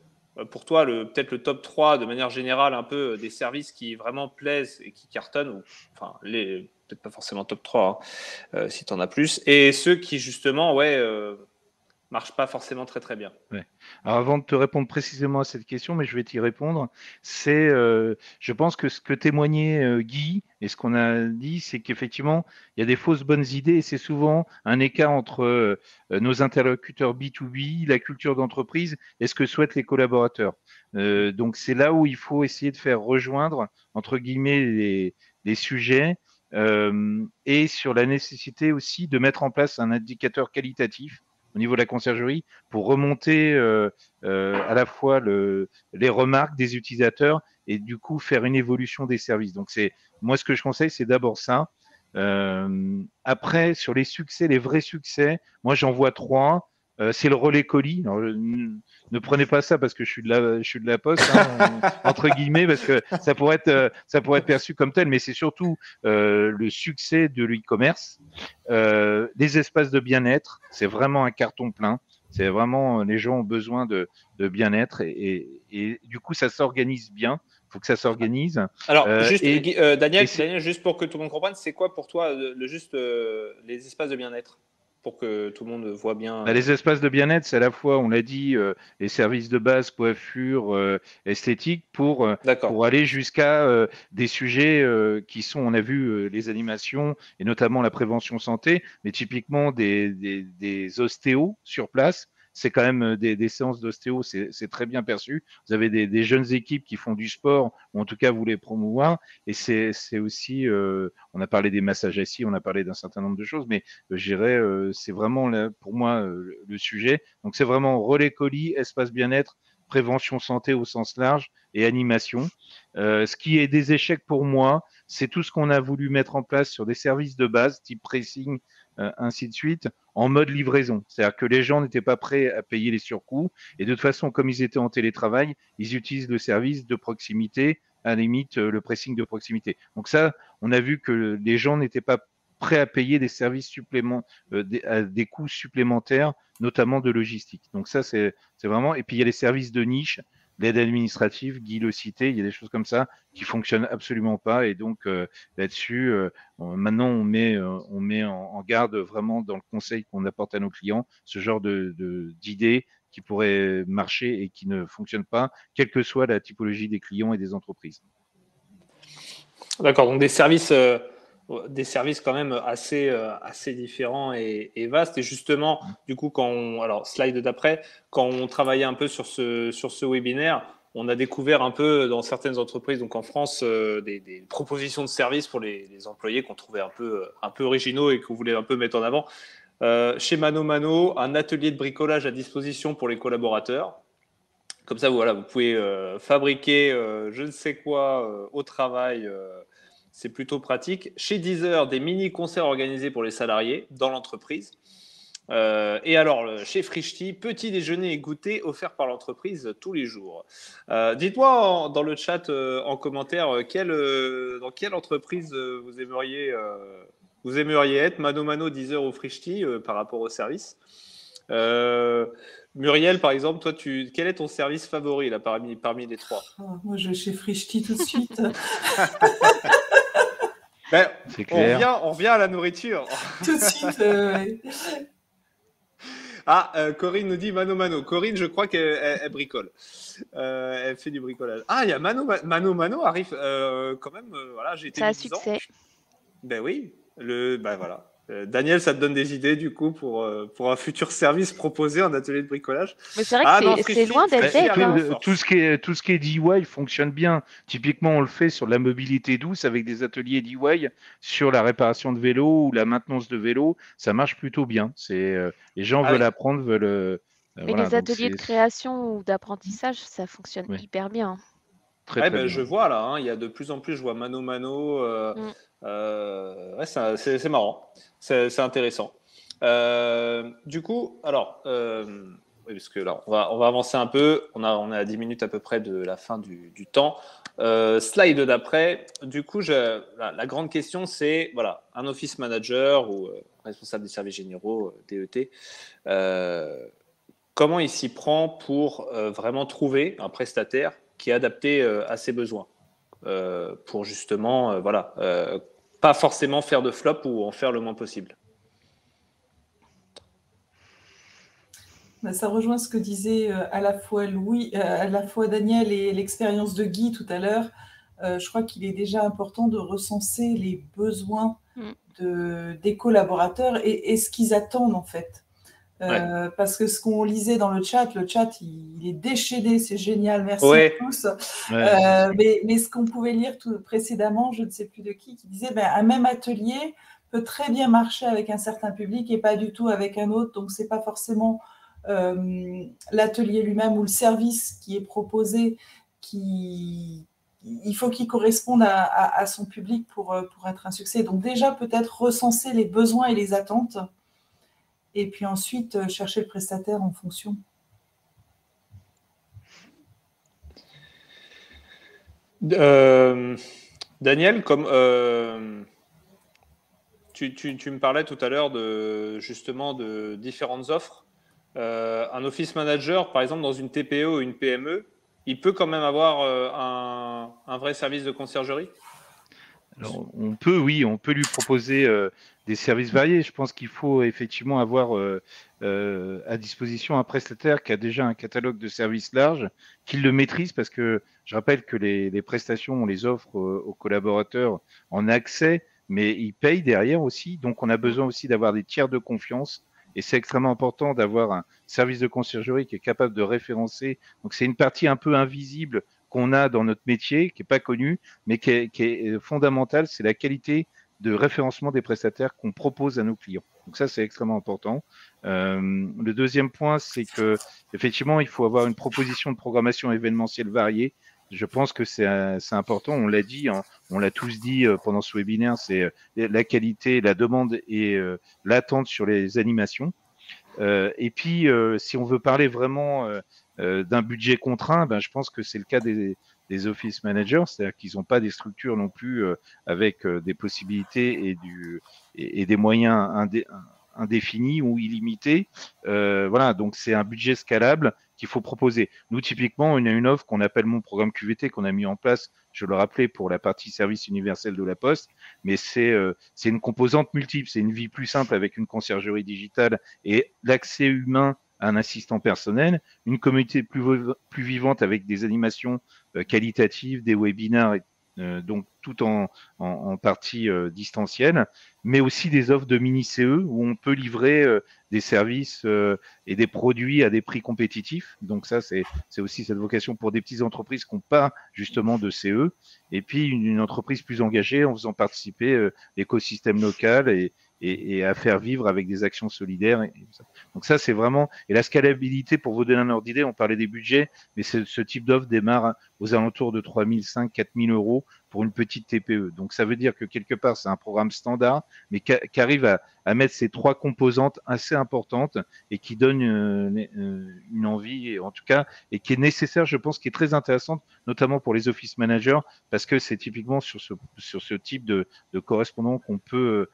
pour toi, peut-être le top 3 de manière générale, un peu des services qui vraiment plaisent et qui cartonnent, ou enfin, peut-être pas forcément top 3, hein, si tu en as plus, et ceux qui justement, ouais, marchent pas forcément très très bien. Ouais. Alors avant de te répondre précisément à cette question, mais je vais t'y répondre, je pense que ce que témoignait Guy et ce qu'on a dit, c'est qu'effectivement, il y a des fausses bonnes idées et c'est souvent un écart entre nos interlocuteurs B2B, la culture d'entreprise et ce que souhaitent les collaborateurs. Donc c'est là où il faut essayer de faire rejoindre, entre guillemets, les sujets et sur la nécessité aussi de mettre en place un indicateur qualitatif au niveau de la conciergerie pour remonter à la fois les remarques des utilisateurs et du coup faire une évolution des services. Donc c'est moi ce que je conseille, c'est d'abord ça. Après sur les succès, les vrais succès, moi j'en vois trois. C'est le relais colis. Alors, ne prenez pas ça parce que je suis de la poste hein, entre guillemets parce que ça pourrait être perçu comme tel, mais c'est surtout le succès de l'e-commerce. Les espaces de bien-être, c'est vraiment un carton plein. C'est vraiment, les gens ont besoin de bien-être et du coup, ça s'organise bien. Il faut que ça s'organise. Alors, juste, Et Daniel, juste pour que tout le monde comprenne, c'est quoi pour toi les espaces de bien-être pour que tout le monde voit bien les espaces de bien-être, c'est à la fois, on l'a dit, les services de base, coiffure, esthétique, D'accord. pour aller jusqu'à des sujets qui sont, on a vu, les animations et notamment la prévention santé, mais typiquement des ostéos sur place. C'est quand même des séances d'ostéo, c'est très bien perçu. Vous avez des jeunes équipes qui font du sport, ou en tout cas vous les promouvoir. Et c'est aussi, on a parlé des massages assis, on a parlé d'un certain nombre de choses, mais je dirais, c'est vraiment là, pour moi le sujet. Donc c'est vraiment relais colis, espace bien-être, prévention santé au sens large et animation. Ce qui est des échecs pour moi, c'est tout ce qu'on a voulu mettre en place sur des services de base, type pricing, ainsi de suite, en mode livraison. C'est-à-dire que les gens n'étaient pas prêts à payer les surcoûts et de toute façon, comme ils étaient en télétravail, ils utilisent le service de proximité, à la limite le pressing de proximité. Donc ça, on a vu que les gens n'étaient pas prêts à payer des services des coûts supplémentaires, notamment de logistique. Donc ça, c'est vraiment. Et puis il y a les services de niche, l'aide administrative, Guy le citait, il y a des choses comme ça qui fonctionnent absolument pas. Et donc là-dessus, maintenant on met en garde vraiment dans le conseil qu'on apporte à nos clients ce genre d'idées qui pourraient marcher et qui ne fonctionnent pas, quelle que soit la typologie des clients et des entreprises. D'accord, donc des services quand même assez différents et vastes. Et justement, du coup, alors slide d'après, quand on travaillait un peu sur ce webinaire, on a découvert un peu dans certaines entreprises, donc en France, des propositions de services pour les employés qu'on trouvait un peu originaux et qu'on voulait un peu mettre en avant. Chez Mano Mano, un atelier de bricolage à disposition pour les collaborateurs. Comme ça, voilà, vous pouvez fabriquer je ne sais quoi au travail. C'est plutôt pratique. Chez Deezer, des mini-concerts organisés pour les salariés dans l'entreprise. Et alors, chez Frishti, petit déjeuner et goûter offerts par l'entreprise tous les jours. Dites-moi dans le chat, en commentaire, dans quelle entreprise vous aimeriez être, Mano Mano, Deezer ou Frishti, par rapport au service. Muriel, par exemple, toi, quel est ton service favori là, parmi les trois? Moi, je vais chez Frishti tout de suite. Ben, C'est clair. on revient à la nourriture. Tout de suite. Ah, Corinne nous dit Mano Mano. Corinne, je crois qu'elle bricole. Elle fait du bricolage. Ah, il y a Mano Mano arrive quand même. Voilà, j'ai été 10 ans. Ben oui. Ben voilà. Daniel, ça te donne des idées du coup pour un futur service proposé en atelier de bricolage. Mais c'est vrai que c'est loin d'être bête. Tout ce qui est DIY fonctionne bien. Typiquement, on le fait sur la mobilité douce avec des ateliers DIY sur la réparation de vélo ou la maintenance de vélo. Ça marche plutôt bien. Les gens veulent apprendre, Mais les ateliers de création ou d'apprentissage, ça fonctionne hyper bien. Très bien. Je vois là, il y a de plus en plus, je vois Mano Mano. C'est marrant, c'est intéressant. Du coup, alors, parce que là, on va avancer un peu. On est à 10 minutes à peu près de la fin du temps. Slide d'après. Du coup, la grande question, c'est voilà, un office manager ou responsable des services généraux, DET. Comment il s'y prend pour vraiment trouver un prestataire qui est adapté à ses besoins pour justement, pas forcément faire de flop ou en faire le moins possible. Ça rejoint ce que disait à la fois Daniel et l'expérience de Guy tout à l'heure. Je crois qu'il est déjà important de recenser les besoins des collaborateurs et ce qu'ils attendent en fait. Parce que ce qu'on lisait dans le chat il est déchaîné, c'est génial, merci à tous. Mais ce qu'on pouvait lire précédemment, je ne sais plus de qui disait un même atelier peut très bien marcher avec un certain public et pas du tout avec un autre, donc c'est pas forcément l'atelier lui-même ou le service qui est proposé il faut qu'il corresponde à son public pour être un succès. Donc déjà peut-être recenser les besoins et les attentes et puis ensuite chercher le prestataire en fonction. Daniel, comme tu me parlais tout à l'heure justement de différentes offres, un office manager, par exemple, dans une TPE ou une PME, il peut quand même avoir un vrai service de conciergerie? Alors, on peut lui proposer des services variés. Je pense qu'il faut effectivement avoir à disposition un prestataire qui a déjà un catalogue de services large, qu'il le maîtrise, parce que je rappelle que les prestations, on les offre aux collaborateurs en accès, mais ils payent derrière aussi. Donc, on a besoin aussi d'avoir des tiers de confiance. Et c'est extrêmement important d'avoir un service de conciergerie qui est capable de référencer. Donc, c'est une partie un peu invisible qu'on a dans notre métier, qui n'est pas connue, mais qui est fondamentale. C'est la qualité de référencement des prestataires qu'on propose à nos clients. Donc ça, c'est extrêmement important. Le deuxième point, c'est que effectivement, il faut avoir une proposition de programmation événementielle variée. Je pense que c'est important. On l'a dit, on l'a tous dit pendant ce webinaire, c'est la qualité, la demande et l'attente sur les animations. Et puis, si on veut parler vraiment d'un budget contraint, je pense que c'est le cas des office managers, c'est-à-dire qu'ils n'ont pas des structures non plus avec des possibilités et des moyens indéfinis ou illimités. Voilà, donc c'est un budget scalable qu'il faut proposer. Nous, typiquement, on a une offre qu'on appelle mon programme QVT qu'on a mis en place, je le rappelais, pour la partie service universel de la Poste, mais c'est une composante multiple, c'est une vie plus simple avec une conciergerie digitale et l'accès humain à un assistant personnel, une communauté plus vivante avec des animations qualitatives, des webinaires, donc tout en partie distancielle, mais aussi des offres de mini-CE où on peut livrer des services et des produits à des prix compétitifs. Donc ça, c'est aussi cette vocation pour des petites entreprises qui n'ont pas justement de CE, et puis une entreprise plus engagée en faisant participer l'écosystème local et à faire vivre avec des actions solidaires. Donc ça, c'est vraiment… Et la scalabilité, pour vous donner un ordre d'idée, on parlait des budgets, mais ce type d'offre démarre aux alentours de 3 500, 4 000 euros pour une petite TPE. Donc ça veut dire que quelque part, c'est un programme standard, mais qui arrive à mettre ces trois composantes assez importantes et qui donne une envie, en tout cas, et qui est nécessaire, je pense, qui est très intéressante, notamment pour les office managers, parce que c'est typiquement sur ce type de correspondant qu'on peut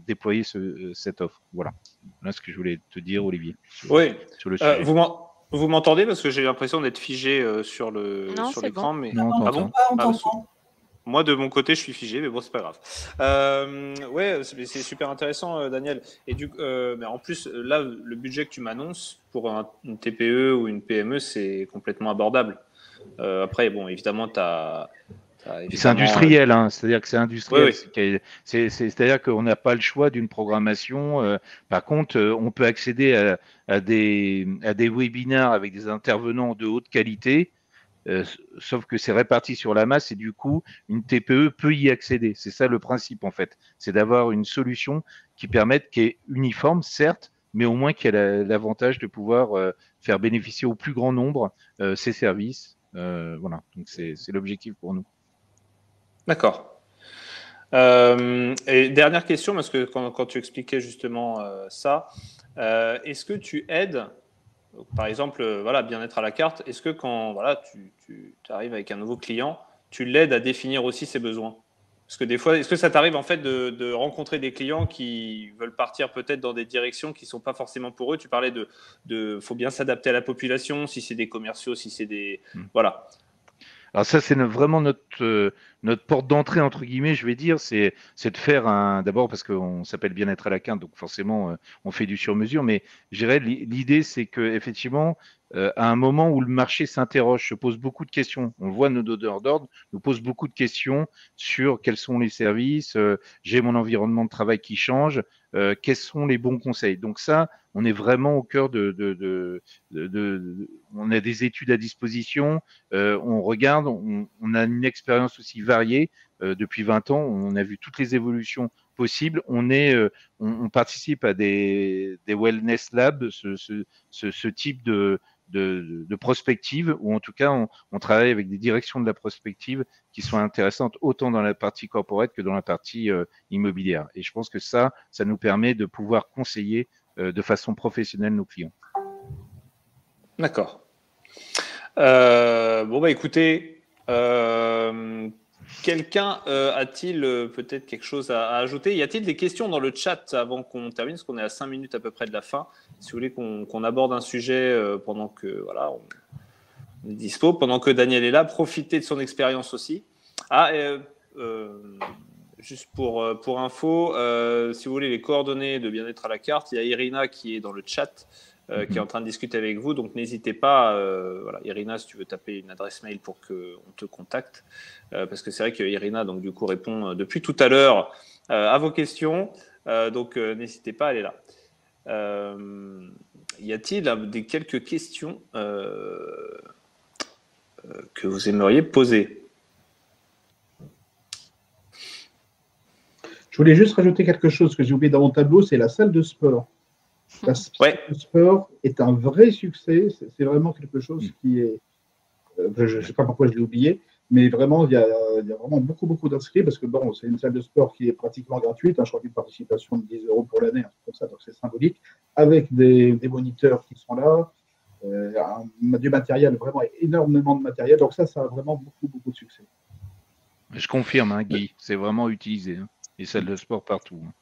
déployer cette offre. Voilà ce que je voulais te dire, Olivier. Oui. Sur le sujet. Vous m'entendez parce que j'ai l'impression d'être figé sur l'écran. Bon. Mais... Non, ah bon on t'entend. Moi, de mon côté, je suis figé, mais bon, c'est pas grave. Ouais, c'est super intéressant, Daniel. Et mais en plus, là, le budget que tu m'annonces pour une TPE ou une PME, c'est complètement abordable. Après, bon, évidemment, c'est industriel, hein, c'est-à-dire que c'est industriel. Oui. C'est-à-dire qu'on n'a pas le choix d'une programmation. Par contre, on peut accéder à des webinaires avec des intervenants de haute qualité. Sauf que c'est réparti sur la masse et du coup, une TPE peut y accéder. C'est ça le principe en fait. C'est d'avoir une solution qui permette, qui est uniforme, certes, mais au moins qui a l'avantage de pouvoir faire bénéficier au plus grand nombre ces services. Voilà, donc c'est l'objectif pour nous. D'accord. Et dernière question, parce que quand tu expliquais justement ça, est-ce que tu aides, par exemple, voilà, bien-être à la carte, est-ce que quand voilà, tu arrives avec un nouveau client, tu l'aides à définir aussi ses besoins? Parce que des fois, est-ce que ça t'arrive en fait de rencontrer des clients qui veulent partir peut-être dans des directions qui ne sont pas forcément pour eux? Tu parlais faut bien s'adapter à la population, si c'est des commerciaux, si c'est des… Voilà. Alors ça, c'est vraiment notre porte d'entrée, entre guillemets, je vais dire, c'est de faire d'abord parce qu'on s'appelle bien-être à la quinte, donc forcément, on fait du sur-mesure, mais je dirais, l'idée, c'est qu'effectivement, à un moment où le marché s'interroge, se pose beaucoup de questions, on le voit, nos donneurs d'ordre nous posent beaucoup de questions sur quels sont les services, j'ai mon environnement de travail qui change, quels sont les bons conseils. Donc ça, on est vraiment au cœur on a des études à disposition, on regarde, on a une expérience aussi variée. Depuis 20 ans, on a vu toutes les évolutions possibles. On participe à des wellness labs, ce type de prospective, ou en tout cas, on travaille avec des directions de la prospective qui sont intéressantes autant dans la partie corporate que dans la partie immobilière. Et je pense que ça nous permet de pouvoir conseiller de façon professionnelle nos clients. D'accord. Bon, bah écoutez, quelqu'un a-t-il peut-être quelque chose à ajouter? Y a-t-il des questions dans le chat avant qu'on termine? Parce qu'on est à 5 minutes à peu près de la fin. Si vous voulez qu'on aborde un sujet pendant que voilà, on est dispo, pendant que Daniel est là, profitez de son expérience aussi. Juste pour info, si vous voulez les coordonnées de bien-être à la carte, il y a Irina qui est dans le chat, qui est en train de discuter avec vous. Donc, n'hésitez pas, voilà, Irina, si tu veux taper une adresse mail pour qu'on te contacte. Parce que c'est vrai que Irina, donc, du coup, répond depuis tout à l'heure à vos questions. Donc, n'hésitez pas, elle est là. Y a-t-il quelques questions que vous aimeriez poser? Je voulais juste rajouter quelque chose que j'ai oublié dans mon tableau, c'est la salle de sport. La salle de sport est un vrai succès. C'est vraiment quelque chose qui est… je ne sais pas pourquoi je l'ai oublié, mais vraiment, il y a vraiment beaucoup d'inscrits parce que bon, c'est une salle de sport qui est pratiquement gratuite. Je crois qu'une participation de 10 € pour l'année, comme ça, donc c'est symbolique, avec des moniteurs qui sont là. du matériel, vraiment énormément de matériel. Donc ça a vraiment beaucoup de succès. Je confirme, hein, Guy, c'est vraiment utilisé. Hein, les salles de sport partout. Hein.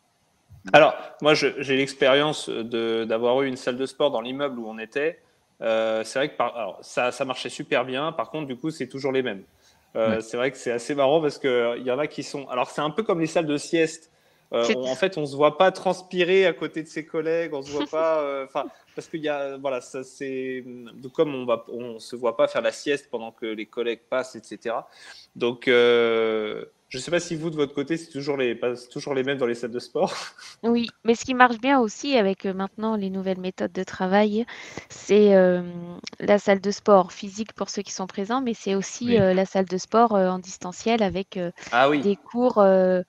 Alors, moi, j'ai l'expérience d'avoir eu une salle de sport dans l'immeuble où on était. C'est vrai que ça marchait super bien. Par contre, du coup, c'est toujours les mêmes. C'est vrai que c'est assez marrant parce qu'il y en a qui sont… Alors, c'est un peu comme les salles de sieste. En fait, on ne se voit pas transpirer à côté de ses collègues. On ne se voit pas… parce qu'il y a… Voilà, ça, c'est… Comme on ne se voit pas faire la sieste pendant que les collègues passent, etc. Donc… je ne sais pas si vous, de votre côté, c'est toujours les mêmes dans les salles de sport. Oui, mais ce qui marche bien aussi avec maintenant les nouvelles méthodes de travail, c'est la salle de sport physique pour ceux qui sont présents, mais c'est aussi la salle de sport en distanciel avec des cours en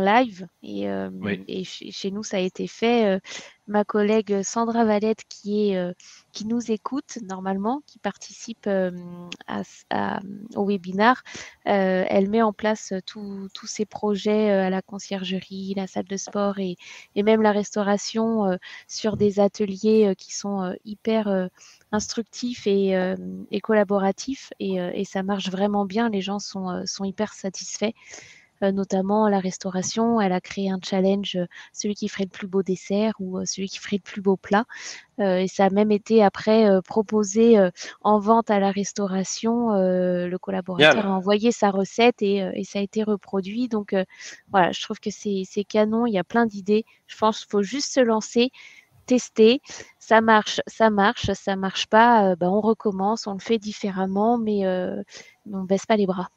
live. Et chez nous, ça a été fait. Ma collègue Sandra Valette, qui nous écoute normalement, qui participe au webinaire, elle met en place tous ces projets à la conciergerie, la salle de sport et même la restauration sur des ateliers qui sont hyper instructifs et collaboratifs. Et ça marche vraiment bien. Les gens sont hyper satisfaits. Notamment la restauration, elle a créé un challenge, celui qui ferait le plus beau dessert ou celui qui ferait le plus beau plat. Et ça a même été après proposé en vente à la restauration. Le collaborateur a envoyé sa recette et ça a été reproduit. Donc voilà, je trouve que c'est canon. Il y a plein d'idées. Je pense qu'il faut juste se lancer, tester. Ça marche pas, on recommence, on le fait différemment, mais on ne baisse pas les bras.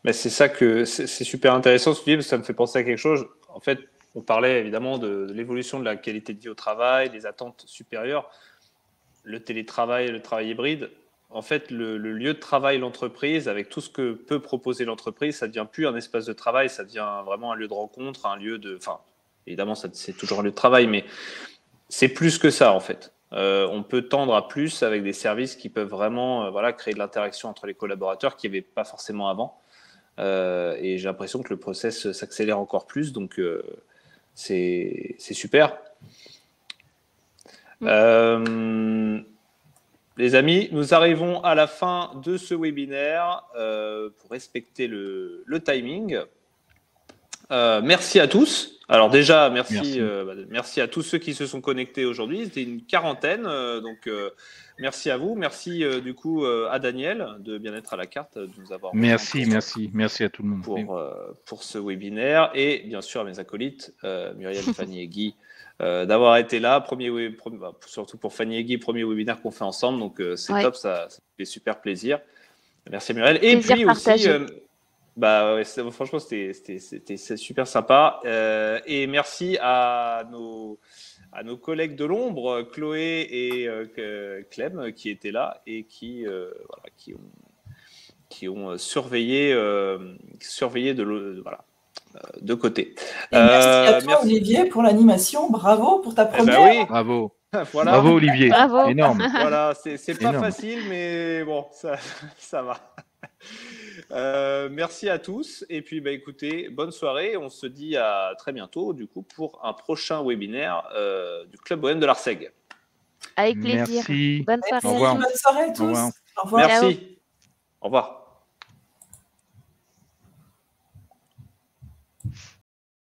Mais c'est ça que c'est super intéressant ce que tu dis, parce que ça me fait penser à quelque chose. En fait, on parlait évidemment de l'évolution de la qualité de vie au travail, des attentes supérieures, le télétravail, le travail hybride. En fait, le lieu de travail, l'entreprise, avec tout ce que peut proposer l'entreprise, ça ne devient plus un espace de travail, ça devient vraiment un lieu de rencontre, un lieu de… Enfin, évidemment, c'est toujours un lieu de travail, mais c'est plus que ça, en fait. On peut tendre à plus avec des services qui peuvent vraiment créer de l'interaction entre les collaborateurs qu'il n'y avait pas forcément avant. Et j'ai l'impression que le process s'accélère encore plus, donc c'est super. Les amis, nous arrivons à la fin de ce webinaire pour respecter le timing. Merci à tous. Alors déjà, merci à tous ceux qui se sont connectés aujourd'hui. C'était une quarantaine, donc merci à vous. Merci du coup à Daniel de Bien-être à la carte de nous avoir. Merci à tout le monde pour ce webinaire et bien sûr à mes acolytes Muriel, Fanny et Guy d'avoir été là. Surtout pour Fanny et Guy, premier webinaire qu'on fait ensemble, donc c'est top, ça fait super plaisir. Merci Muriel. Et puis aussi. Franchement, c'était super sympa. Et merci à nos collègues de l'ombre, Chloé et Clem, qui étaient là et qui ont surveillé de côté. Et merci à toi, Olivier, pour l'animation. Bravo pour ta première. Oui. Bravo. Voilà. Bravo, Olivier. Bravo. Énorme. Voilà, c'est pas facile, mais bon, ça va. Merci à tous et puis écoutez, bonne soirée, on se dit à très bientôt du coup pour un prochain webinaire du Club Bohème de l'Arseg. Avec plaisir. Merci. Bonne soirée. Au revoir. Bonne soirée à tous. Au revoir. Au revoir. Merci. Ciao. Au revoir.